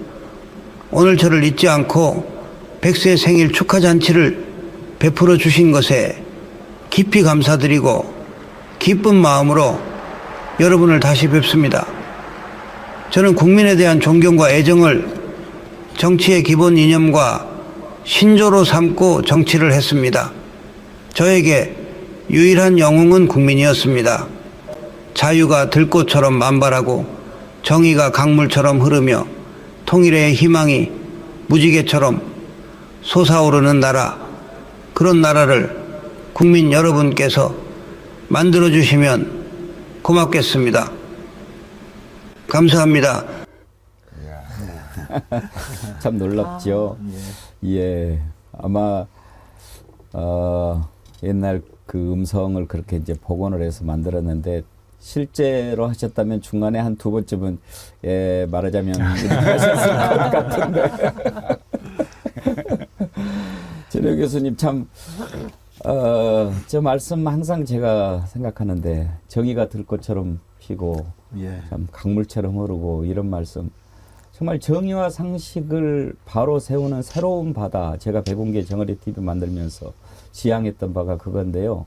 오늘 저를 잊지 않고 100세 생일 축하 잔치를 베풀어 주신 것에 깊이 감사드리고 기쁜 마음으로 여러분을 다시 뵙습니다. 저는 국민에 대한 존경과 애정을 정치의 기본 이념과 신조로 삼고 정치를 했습니다. 저에게 유일한 영웅은 국민이었습니다. 자유가 들꽃처럼 만발하고 정의가 강물처럼 흐르며 통일의 희망이 무지개처럼 솟아오르는 나라, 그런 나라를 국민 여러분께서 만들어주시면 고맙겠습니다. 감사합니다. 참 놀랍죠. 예, 아마 옛날 그 음성을 그렇게 이제 복원을 해서 만들었는데 실제로 하셨다면 중간에 한 두 번쯤은 예, 말하자면 이렇게 하셨을 것 같은데. 진호 교수님 참 저 말씀 항상 제가 생각하는데 정의가 들꽃처럼 피고 참 강물처럼 흐르고 이런 말씀 정말 정의와 상식을 바로 세우는 새로운 바다. 제가 백운계 정어리 TV 만들면서 지향했던 바가 그건데요.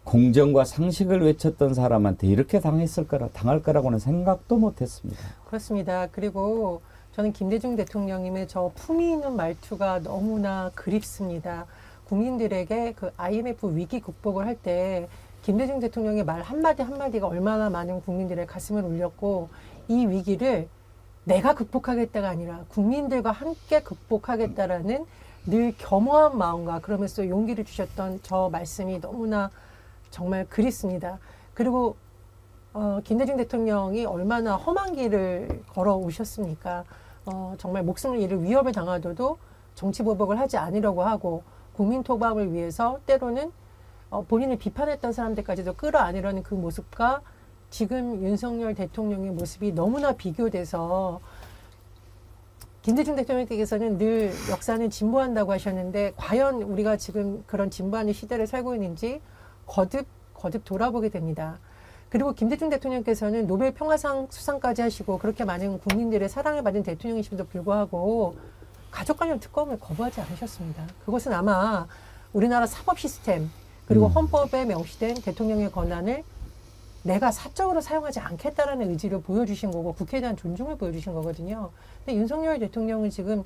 공정과 상식을 외쳤던 사람한테 이렇게 당할 거라고는 생각도 못했습니다. 그렇습니다. 그리고 저는 김대중 대통령님의 저 품위 있는 말투가 너무나 그립습니다. 국민들에게 그 IMF 위기 극복을 할 때 김대중 대통령의 말 한마디 한마디가 얼마나 많은 국민들의 가슴을 울렸고 이 위기를 내가 극복하겠다가 아니라 국민들과 함께 극복하겠다라는 늘 겸허한 마음과 그러면서 용기를 주셨던 저 말씀이 너무나 정말 그립습니다. 그리고 김대중 대통령이 얼마나 험한 길을 걸어오셨습니까? 정말 목숨을 잃을 위협을 당하더라도 정치보복을 하지 않으려고 하고 국민통합을 위해서 때로는 본인을 비판했던 사람들까지도 끌어안으려는 그 모습과 지금 윤석열 대통령의 모습이 너무나 비교돼서 김대중 대통령께서는 늘 역사는 진보한다고 하셨는데 과연 우리가 지금 그런 진보하는 시대를 살고 있는지 거듭 돌아보게 됩니다. 그리고 김대중 대통령께서는 노벨 평화상 수상까지 하시고 그렇게 많은 국민들의 사랑을 받은 대통령이심에도 불구하고 가족 관련 특검을 거부하지 않으셨습니다. 그것은 아마 우리나라 사법 시스템 그리고 헌법에 명시된 대통령의 권한을 내가 사적으로 사용하지 않겠다라는 의지를 보여주신 거고 국회에 대한 존중을 보여주신 거거든요. 근데 윤석열 대통령은 지금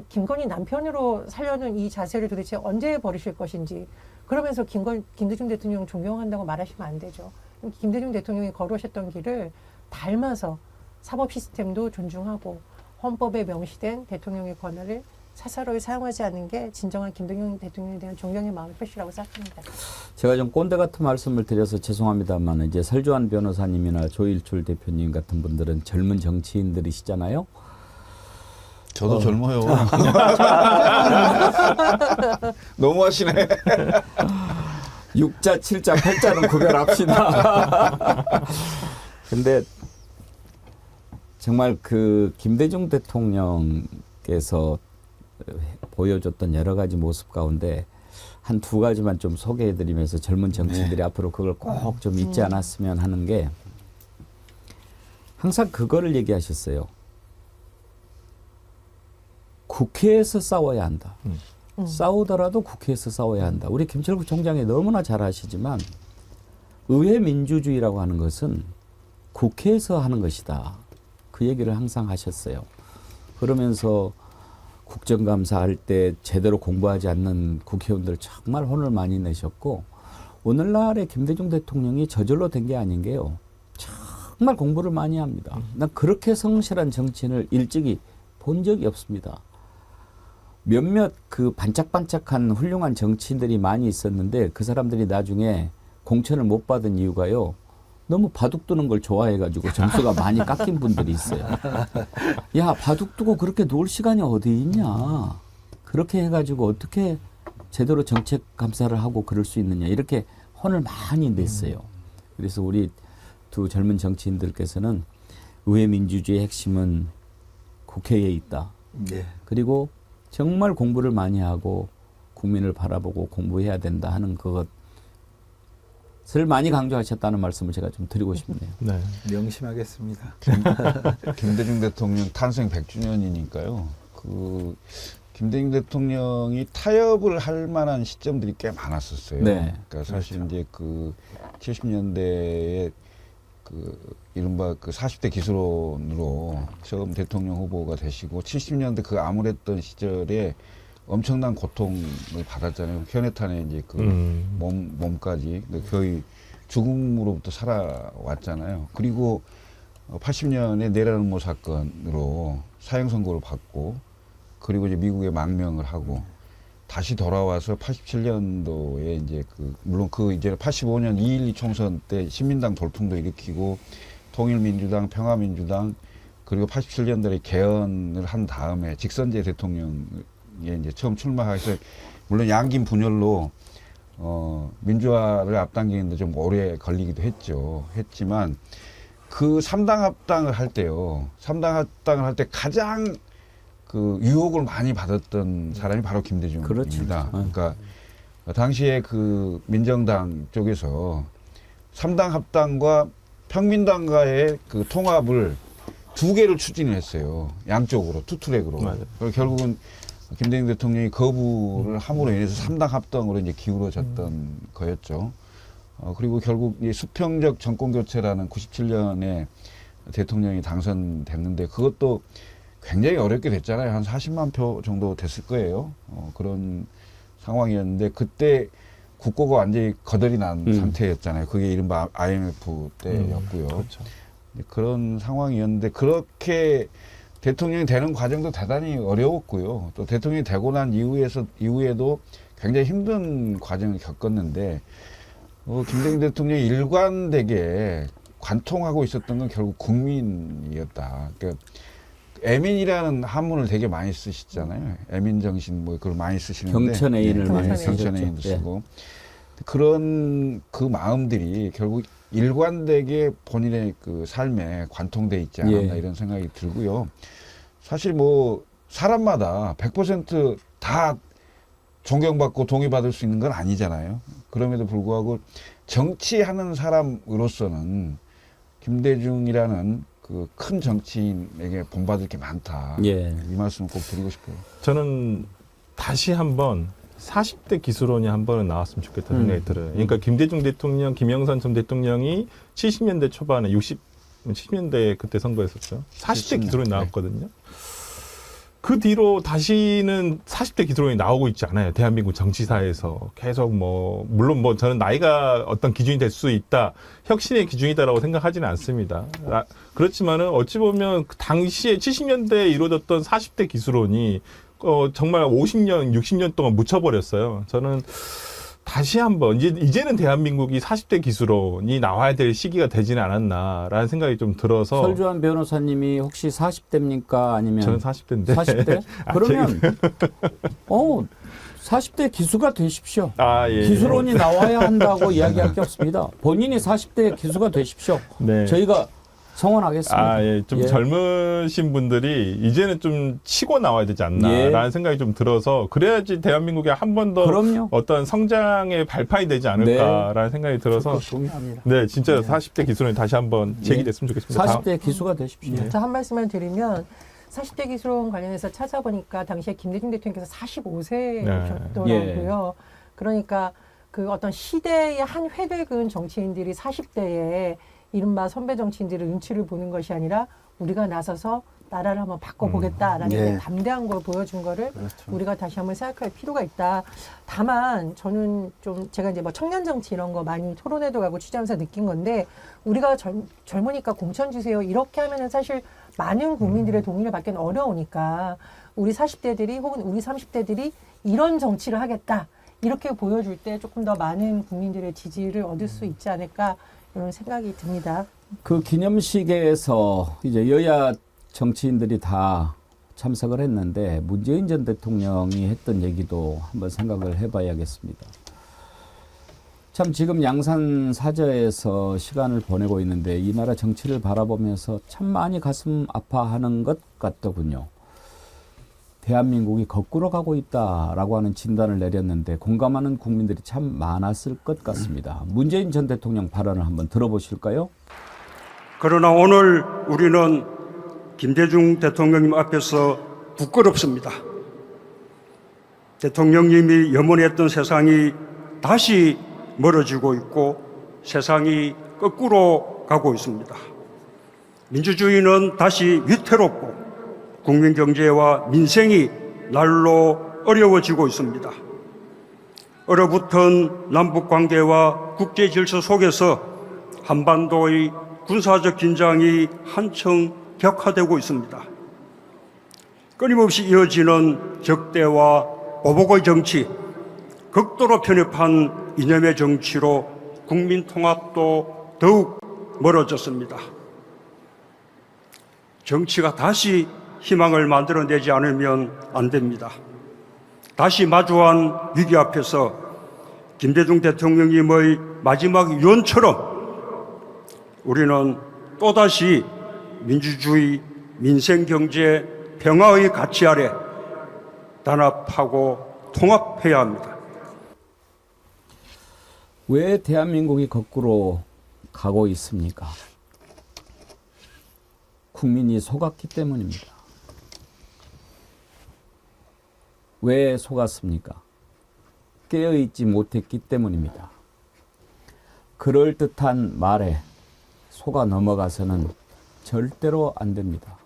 김건희 남편으로 살려는 이 자세를 도대체 언제 버리실 것인지 그러면서 김대중 대통령 존경한다고 말하시면 안 되죠. 김대중 대통령이 걸어오셨던 길을 닮아서 사법 시스템도 존중하고 헌법에 명시된 대통령의 권한을 사사로이 사용하지 않는 게 진정한 김대중 대통령에 대한 존경의 마음의 표시라고 생각합니다. 제가 좀 꼰대 같은 말씀을 드려서 죄송합니다만 이제 설주환 변호사님이나 조일출 대표님 같은 분들은 젊은 정치인들이시잖아요. 저도 젊어요. 너무하시네. 6자, 7자, 8자는 구별합시다. 근데 정말 그 김대중 대통령께서 보여줬던 여러 가지 모습 가운데 한 두 가지만 좀 소개해드리면서 젊은 정치인들이 앞으로 그걸 꼭 좀 잊지 않았으면 하는 게 항상 그거를 얘기하셨어요. 국회에서 싸워야 한다. 싸우더라도 국회에서 싸워야 한다. 우리 김철국 총장이 너무나 잘 아시지만 의회 민주주의라고 하는 것은 국회에서 하는 것이다. 그 얘기를 항상 하셨어요. 그러면서 국정감사할 때 제대로 공부하지 않는 국회의원들 정말 혼을 많이 내셨고 오늘날의 김대중 대통령이 저절로 된 게 아닌 게요. 정말 공부를 많이 합니다. 난 그렇게 성실한 정치인을 일찍이 본 적이 없습니다. 몇몇 그 반짝반짝한 훌륭한 정치인들이 많이 있었는데 그 사람들이 나중에 공천을 못 받은 이유가요. 너무 바둑 두는 걸 좋아해가지고 점수가 많이 깎인 분들이 있어요. 야, 바둑 두고 그렇게 놀 시간이 어디 있냐. 그렇게 해가지고 어떻게 제대로 정책 감사를 하고 그럴 수 있느냐. 이렇게 혼을 많이 냈어요. 그래서 우리 두 젊은 정치인들께서는 의회 민주주의의 핵심은 국회에 있다. 네. 그리고 정말 공부를 많이 하고 국민을 바라보고 공부해야 된다 하는 그것을 많이 강조하셨다는 말씀을 제가 좀 드리고 싶네요. 네. 명심하겠습니다. 김대중 대통령 탄생 100주년이니까요. 그 김대중 대통령이 타협을 할 만한 시점들이 꽤 많았었어요. 네. 그러니까 사실 이제 그 70년대에 그 이른바 그 40대 기술원으로 처음 대통령 후보가 되시고 70년대 그 암울했던 시절에 엄청난 고통을 받았잖아요. 현해탄에 이제 그 몸까지 거의 죽음으로부터 살아왔잖아요. 그리고 80년에 내란음모 사건으로 사형 선고를 받고 그리고 이제 미국에 망명을 하고 다시 돌아와서 87년도에 이제 그 물론 그 이제 85년 2.12 총선 때 신민당 돌풍도 일으키고 통일민주당, 평화민주당 그리고 87년도에 개헌을 한 다음에 직선제 대통령에 이제 처음 출마해서 물론 양긴 분열로 민주화를 앞당기는데 좀 오래 걸리기도 했지만 그 3당 합당을 할 때요. 3당 합당을 할 때 가장 그 유혹을 많이 받았던 사람이 바로 김대중입니다. 그렇죠. 그러니까 당시에 그 민정당 쪽에서 3당 합당과 평민당과의 그 통합을 두 개를 추진을 했어요. 양쪽으로 투트랙으로. 그리고 결국은 김대중 대통령이 거부를 함으로 인해서 3당 합당으로 이제 기울어졌던 거였죠. 그리고 결국 이 수평적 정권 교체라는 97년에 대통령이 당선됐는데 그것도 굉장히 어렵게 됐잖아요. 한 40만 표 정도 됐을 거예요. 그런 상황이었는데 그때 국고가 완전히 거덜이 난 상태였잖아요. 그게 이른바 IMF 때였고요. 그렇죠. 그런 상황이었는데 그렇게 대통령이 되는 과정도 대단히 어려웠고요. 또 대통령이 되고 난 이후에도 굉장히 힘든 과정을 겪었는데 김대중 대통령이 일관되게 관통하고 있었던 건 결국 국민이었다. 그러니까 애민이라는 한문을 되게 많이 쓰시잖아요. 애민 정신 뭐 그걸 많이 쓰시는데 경천애인을 많이 쓰셨죠. 경천애인도 쓰고 그런 그 마음들이 결국 일관되게 본인의 그 삶에 관통돼 있지 않았나 이런 생각이 들고요. 사실 뭐 사람마다 100% 다 존경받고 동의받을 수 있는 건 아니잖아요. 그럼에도 불구하고 정치하는 사람으로서는 김대중이라는 그 큰 정치인에게 본받을 게 많다. 이 말씀을 꼭 드리고 싶어요. 저는 다시 한번 40대 기수론이 한 번은 나왔으면 좋겠다는 생각이 들어요. 그러니까 김대중 대통령, 김영삼 전 대통령이 70년대 초반에 70년대 그때 선거했었죠. 40대 기수론이 나왔거든요. 그 뒤로 다시는 40대 기수론이 나오고 있지 않아요. 대한민국 정치사에서 계속 뭐 물론 뭐 저는 나이가 어떤 기준이 될 수 있다, 혁신의 기준이다라고 생각하지는 않습니다. 그렇지만은 어찌 보면 그 당시에 70년대에 이루어졌던 40대 기수론이 정말 50년, 60년 동안 묻혀버렸어요. 저는 다시 한번 이제는 대한민국이 40대 기수론이 나와야 될 시기가 되지는 않았나라는 생각이 좀 들어서. 설주환 변호사님이 혹시 40대입니까? 아니면 저는 40대인데. 40대? 그러면 40대 기수가 되십시오. 기수론이 나와야 한다고 이야기할 게 없습니다. 본인이 40대 기수가 되십시오. 저희가 성원하겠습니다. 좀 젊으신 분들이 이제는 좀 치고 나와야 되지 않나라는 생각이 좀 들어서 그래야지 대한민국이 한 번 더 어떤 성장의 발판이 되지 않을까라는 생각이 들어서 네, 진짜 40대 기수론이 다시 한번 제기됐으면 좋겠습니다. 40대 기수가 되십시오. 저 한 말씀만 드리면 40대 기수론 관련해서 찾아보니까 당시에 김대중 대통령께서 45세셨더라고요. 그러니까 그 어떤 시대의 한 획을 그은 정치인들이 40대에 이른바 선배 정치인들의 눈치를 보는 것이 아니라 우리가 나서서 나라를 한번 바꿔보겠다라는 담대한 걸 보여준 거를 우리가 다시 한번 생각할 필요가 있다. 다만 저는 좀 제가 이제 뭐 청년 정치 이런 거 많이 토론회도 가고 취재하면서 느낀 건데 우리가 젊으니까 공천 주세요 이렇게 하면은 사실 많은 국민들의 동의를 받기는 어려우니까 우리 40대들이 혹은 우리 30대들이 이런 정치를 하겠다 이렇게 보여줄 때 조금 더 많은 국민들의 지지를 얻을 수 있지 않을까 이런 생각이 듭니다. 그 기념식에서 이제 여야 정치인들이 다 참석을 했는데 문재인 전 대통령이 했던 얘기도 한번 생각을 해봐야겠습니다. 참 지금 양산 사저에서 시간을 보내고 있는데 이 나라 정치를 바라보면서 참 많이 가슴 아파하는 것 같더군요. 대한민국이 거꾸로 가고 있다라고 하는 진단을 내렸는데 공감하는 국민들이 참 많았을 것 같습니다. 문재인 전 대통령 발언을 한번 들어보실까요? 그러나 오늘 우리는 김대중 대통령님 앞에서 부끄럽습니다. 대통령님이 염원했던 세상이 다시 멀어지고 있고 세상이 거꾸로 가고 있습니다. 민주주의는 다시 위태롭고 국민 경제와 민생이 날로 어려워지고 있습니다. 얼어붙은 남북 관계와 국제 질서 속에서 한반도의 군사적 긴장이 한층 격화되고 있습니다. 끊임없이 이어지는 적대와 보복의 정치, 극도로 편협한 이념의 정치로 국민 통합도 더욱 멀어졌습니다. 정치가 다시 희망을 만들어내지 않으면 안 됩니다. 다시 마주한 위기 앞에서 김대중 대통령님의 마지막 유언처럼 우리는 또다시 민주주의, 민생경제, 평화의 가치 아래 단합하고 통합해야 합니다. 왜 대한민국이 거꾸로 가고 있습니까? 국민이 속았기 때문입니다. 왜 속았습니까? 깨어있지 못했기 때문입니다. 그럴듯한 말에 속아 넘어가서는 절대로 안 됩니다.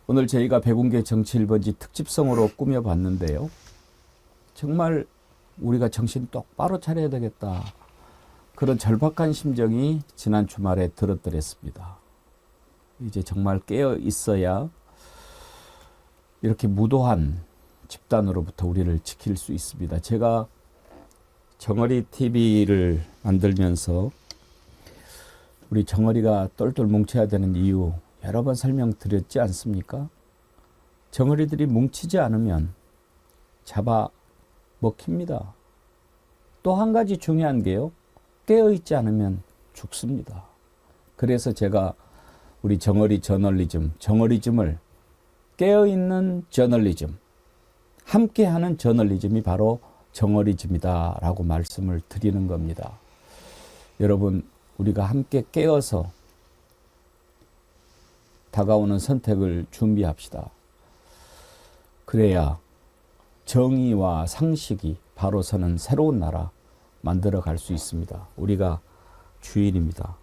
오늘 저희가 백운계 정치 1번지 특집성으로 꾸며봤는데요. 정말 우리가 정신 똑바로 차려야 되겠다. 그런 절박한 심정이 지난 주말에 들었더랬습니다. 이제 정말 깨어 있어야 이렇게 무도한 집단으로부터 우리를 지킬 수 있습니다. 제가 정어리 TV를 만들면서 우리 정어리가 똘똘 뭉쳐야 되는 이유 여러 번 설명드렸지 않습니까? 정어리들이 뭉치지 않으면 잡아 먹힙니다. 또 한 가지 중요한 게요. 깨어있지 않으면 죽습니다. 그래서 제가 우리 정어리 저널리즘, 정어리즘을 깨어있는 저널리즘, 함께하는 저널리즘이 바로 정어리즘이다 라고 말씀을 드리는 겁니다. 여러분, 우리가 함께 깨어서 다가오는 선택을 준비합시다. 그래야 정의와 상식이 바로 서는 새로운 나라 만들어 갈 수 있습니다. 우리가 주인입니다.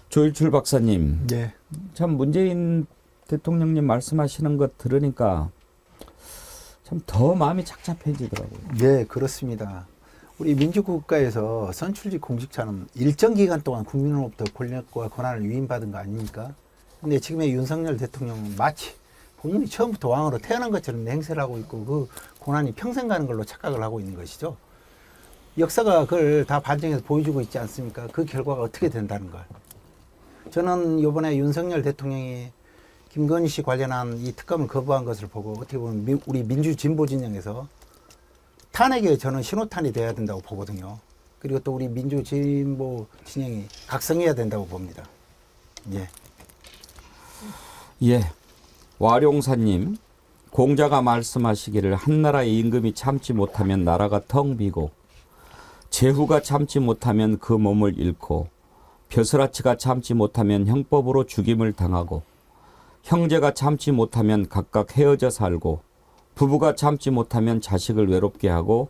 조일출 박사님, 네. 참 문재인 대통령님 말씀하시는 것 들으니까 참 더 마음이 착잡해지더라고요. 네, 그렇습니다. 우리 민주국가에서 선출직 공직자는 일정 기간 동안 국민으로부터 권력과 권한을 위임받은 거 아닙니까? 근데 지금의 윤석열 대통령은 마치 본인이 처음부터 왕으로 태어난 것처럼 행세를 하고 있고 그 권한이 평생 가는 걸로 착각을 하고 있는 것이죠. 역사가 그걸 다 반증해서 보여주고 있지 않습니까? 그 결과가 어떻게 된다는 걸. 저는 이번에 윤석열 대통령이 김건희 씨 관련한 이 특검을 거부한 것을 보고 어떻게 보면 우리 민주 진보 진영에서 탄핵에 저는 신호탄이 돼야 된다고 보거든요. 그리고 또 우리 민주 진보 진영이 각성해야 된다고 봅니다. 예. 예. 와룡사님, 공자가 말씀하시기를 한나라의 임금이 참지 못하면 나라가 텅 비고 제후가 참지 못하면 그 몸을 잃고 벼슬아치가 참지 못하면 형법으로 죽임을 당하고 형제가 참지 못하면 각각 헤어져 살고 부부가 참지 못하면 자식을 외롭게 하고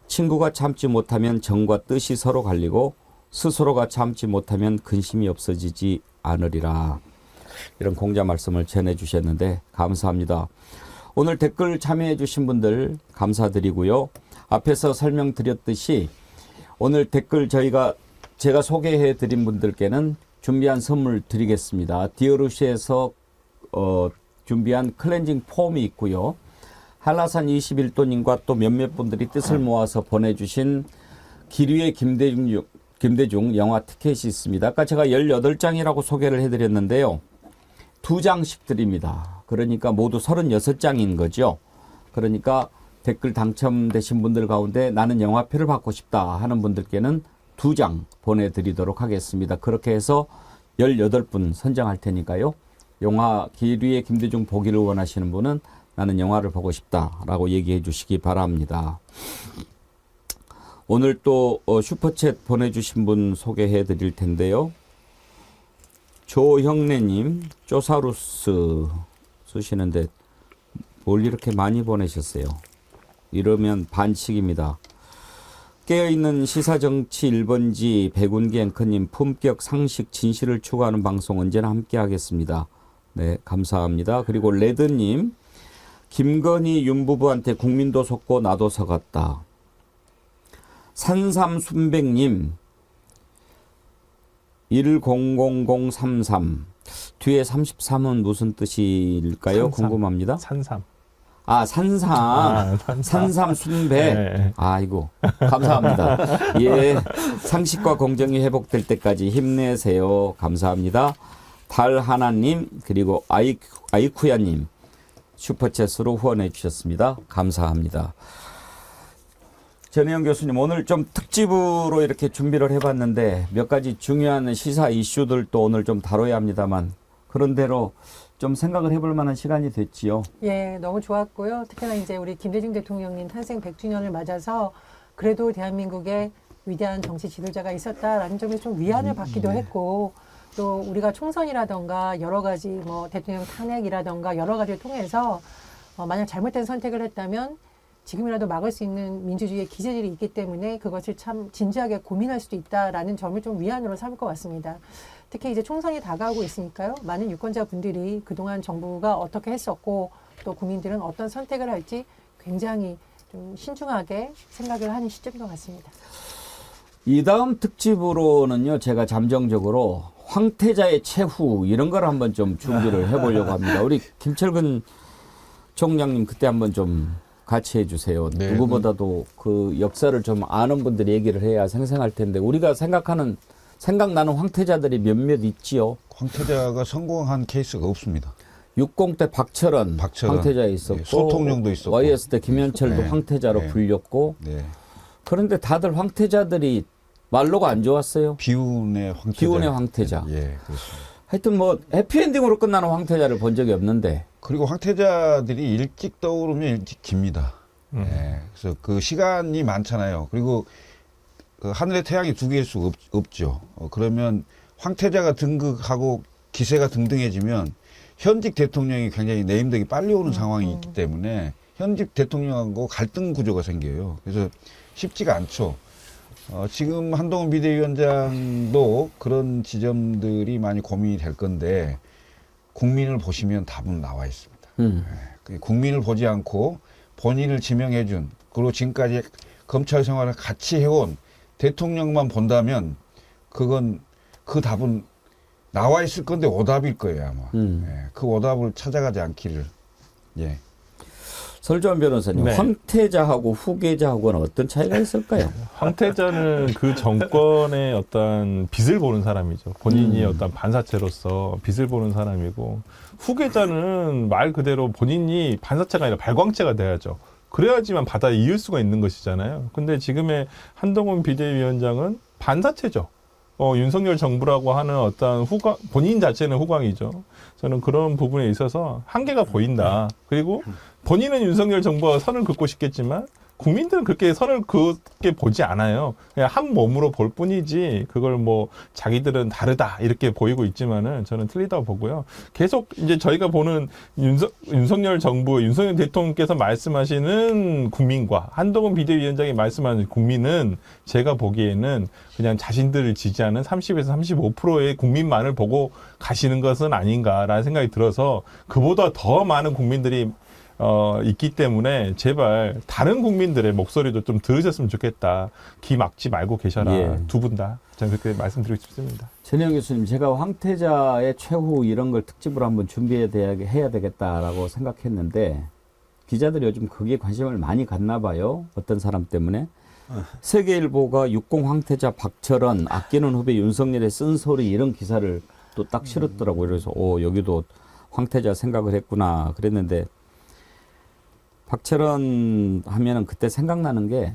친구가 참지 못하면 정과 뜻이 서로 갈리고 스스로가 참지 못하면 근심이 없어지지 않으리라. 이런 공자 말씀을 전해주셨는데 감사합니다. 오늘 댓글 참여해 주신 분들 감사드리고요. 앞에서 설명드렸듯이 오늘 댓글 제가 소개해 드린 분들께는 준비한 선물 드리겠습니다. 디어루시에서 준비한 클렌징 폼이 있고요. 한라산 21도님과 또 몇몇 분들이 뜻을 모아서 보내주신 기류의 김대중 영화 티켓이 있습니다. 아까 제가 18장이라고 소개를 해드렸는데요. 2장씩 드립니다. 그러니까 모두 36장인 거죠. 그러니까 댓글 당첨되신 분들 가운데 나는 영화표를 받고 싶다 하는 분들께는 2장 보내드리도록 하겠습니다. 그렇게 해서 18분 선정할 테니까요. 영화 기류의 김대중 보기를 원하시는 분은 나는 영화를 보고 싶다라고 얘기해 주시기 바랍니다. 오늘 또 슈퍼챗 보내주신 분 소개해 드릴 텐데요. 조형래님, 쪼사루스 쓰시는데 뭘 이렇게 많이 보내셨어요? 이러면 반칙입니다. 깨어있는 시사정치 1번지 백운기 앵커님, 품격, 상식, 진실을 추구하는 방송 언제나 함께하겠습니다. 네, 감사합니다. 그리고 레드님, 김건희 윤부부한테 국민도 속고 나도 속았다. 산삼순백님, 100033 뒤에 33은 무슨 뜻일까요? 산삼. 궁금합니다. 산삼. 아, 산삼. 산삼 순백. 네. 아이고, 감사합니다. 예, 상식과 공정이 회복될 때까지 힘내세요. 감사합니다. 달하나님, 그리고 아이쿠야님 슈퍼챗으로 후원해 주셨습니다. 감사합니다. 전혜영 교수님, 오늘 좀 특집으로 이렇게 준비를 해봤는데 몇 가지 중요한 시사 이슈들도 오늘 좀 다뤄야 합니다만 그런 대로 좀 생각을 해볼 만한 시간이 됐지요. 예, 너무 좋았고요. 특히나 이제 우리 김대중 대통령님 탄생 100주년을 맞아서 그래도 대한민국에 위대한 정치 지도자가 있었다라는 점에 좀 위안을 받기도 했고 또 우리가 총선이라던가 여러 가지 뭐 대통령 탄핵이라던가 여러 가지를 통해서 만약 잘못된 선택을 했다면 지금이라도 막을 수 있는 민주주의의 기제들이 있기 때문에 그것을 참 진지하게 고민할 수도 있다라는 점을 좀 위안으로 삼을 것 같습니다. 특히 이제 총선이 다가오고 있으니까요. 많은 유권자분들이 그동안 정부가 어떻게 했었고 또 국민들은 어떤 선택을 할지 굉장히 좀 신중하게 생각을 하는 시점인 것 같습니다. 이 다음 특집으로는요, 제가 잠정적으로 황태자의 최후 이런 걸 한번 좀 준비를 해보려고 합니다. 우리 김철근 총장님 그때 한번 좀 같이 해주세요. 네, 누구보다도 그 역사를 좀 아는 분들이 얘기를 해야 생생할 텐데 우리가 생각나는 황태자들이 몇몇 있지요. 황태자가 성공한 케이스가 없습니다. 60 때 박철원 황태자 있었고, 네, 소통령도 있었고, YS 때 김현철도 네, 황태자로 네, 불렸고, 네. 그런데 다들 황태자들이 말로가 안 좋았어요. 비운의 황태자. 비운의 황태자. 예, 그렇습니다. 하여튼 뭐 해피엔딩으로 끝나는 황태자를 본 적이 없는데. 그리고 황태자들이 일찍 떠오르면 일찍 깁니다. 예, 그래서 그 시간이 많잖아요. 그리고 그 하늘의 태양이 두 개일 수 없죠. 그러면 황태자가 등극하고 기세가 등등해지면 현직 대통령이 굉장히 내임덕이 빨리 오는 상황이 있기 때문에 현직 대통령하고 갈등 구조가 생겨요. 그래서 쉽지가 않죠. 지금 한동훈 비대위원장도 그런 지점들이 많이 고민이 될 건데 국민을 보시면 답은 나와 있습니다. 국민을 보지 않고 본인을 지명해준 그리고 지금까지 검찰 생활을 같이 해온 대통령만 본다면 그건 그 답은 나와 있을 건데 오답일 거예요 아마. 예, 그 오답을 찾아가지 않기를. 예. 설주환 변호사님, 네. 황태자하고 후계자하고는 어떤 차이가 있을까요? 황태자는 그 정권의 어떤 빚을 보는 사람이죠. 본인이 어떤 반사체로서 빚을 보는 사람이고, 후계자는 말 그대로 본인이 반사체가 아니라 발광체가 돼야죠. 그래야지만 바다에 이을 수가 있는 것이잖아요. 근데 지금의 한동훈 비대위원장은 반사체죠. 윤석열 정부라고 하는 어떤 본인 자체는 후광이죠. 저는 그런 부분에 있어서 한계가 보인다. 그리고 본인은 윤석열 정부와 선을 긋고 싶겠지만 국민들은 그렇게 선을 긋게 보지 않아요. 그냥 한 몸으로 볼 뿐이지 그걸 뭐 자기들은 다르다 이렇게 보이고 있지만은 저는 틀리다고 보고요. 계속 이제 저희가 보는 윤석열 정부, 윤석열 대통령께서 말씀하시는 국민과 한동훈 비대위원장이 말씀하는 국민은 제가 보기에는 그냥 자신들을 지지하는 30에서 35%의 국민만을 보고 가시는 것은 아닌가라는 생각이 들어서 그보다 더 많은 국민들이 있기 때문에 제발 다른 국민들의 목소리도 좀 들으셨으면 좋겠다. 귀 막지 말고 계셔라. 예. 두 분 다. 저는 그렇게 말씀드리고 싶습니다. 전혜영 교수님, 제가 황태자의 최후 이런 걸 특집으로 한번 준비해야 되겠다라고 생각했는데 기자들이 요즘 거기에 관심을 많이 갖나 봐요. 어떤 사람 때문에. 세계일보가 60 황태자 박철원 아끼는 후배 윤석열의 쓴소리 이런 기사를 또 딱 실었더라고요. 그래서 여기도 황태자 생각을 했구나 그랬는데 박철원 하면은 그때 생각나는 게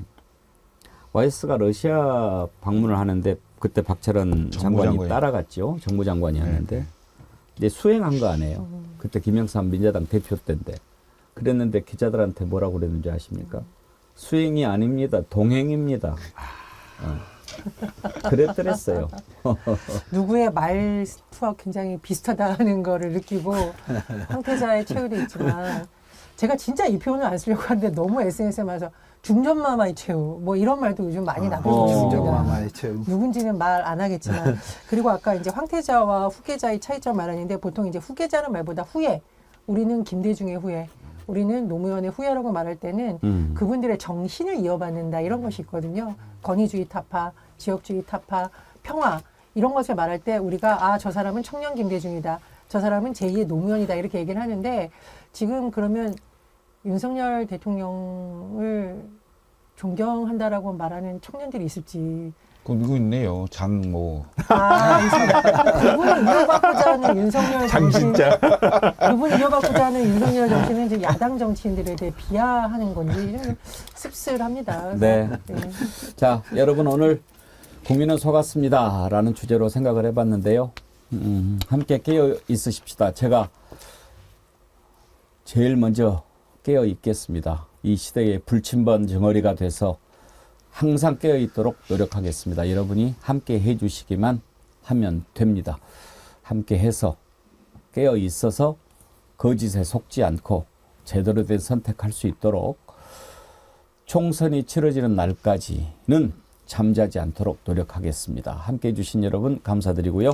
YS가 러시아 방문을 하는데 그때 박철원 장관이 따라갔죠. 정무장관이었는데. 이제 수행한 거 아니에요. 그때 김영삼 민자당 대표 때인데. 그랬는데 기자들한테 뭐라고 그랬는지 아십니까? 수행이 아닙니다. 동행입니다. 그랬더랬어요. 누구의 말투와 굉장히 비슷하다는 거를 느끼고 황태자의 최후도 있지만 제가 진짜 이 표현을 안 쓰려고 하는데 너무 SNS에 와서 중전마마의 최후 뭐 이런 말도 요즘 많이 나오고 중전마마의 최후. 누군지는 말 안 하겠지만 그리고 아까 이제 황태자와 후계자의 차이점 말하는데 보통 이제 후계자는 말보다 후예 우리는 김대중의 후예 우리는 노무현의 후예라고 말할 때는 그분들의 정신을 이어받는다 이런 것이 있거든요. 권위주의 타파, 지역주의 타파, 평화 이런 것을 말할 때 우리가 저 사람은 청년 김대중이다. 저 사람은 제2의 노무현이다 이렇게 얘기를 하는데 지금 그러면 윤석열 대통령을 존경한다라고 말하는 청년들이 있을지. 누구 있네요. 장모. 있습니다. 그분을 이어받고자 하는 윤석열 정신. 그분을 이어받고자 하는 윤석열 정신은 이제 야당 정치인들에 대해 비하하는 건지 좀 씁쓸합니다. 네. 자, 여러분 오늘 국민은 속았습니다. 라는 주제로 생각을 해봤는데요. 함께 깨어 있으십시다. 제가 제일 먼저 깨어 있겠습니다. 이 시대의 불침번 덩어리가 돼서 항상 깨어 있도록 노력하겠습니다. 여러분이 함께 해주시기만 하면 됩니다. 함께 해서 깨어 있어서 거짓에 속지 않고 제대로 된 선택할 수 있도록 총선이 치러지는 날까지는 잠자지 않도록 노력하겠습니다. 함께 해주신 여러분 감사드리고요.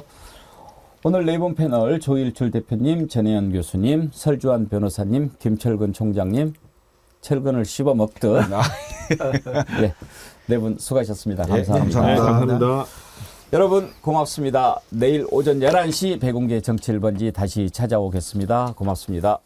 오늘 네 분 패널 조일출 대표님, 전혜연 교수님, 설주환 변호사님, 김철근 총장님 철근을 씹어 먹듯. 네, 네 분 수고하셨습니다. 감사합니다. 네, 감사합니다. 여러분 고맙습니다. 내일 오전 11시 백운계 정치 1번지 다시 찾아오겠습니다. 고맙습니다.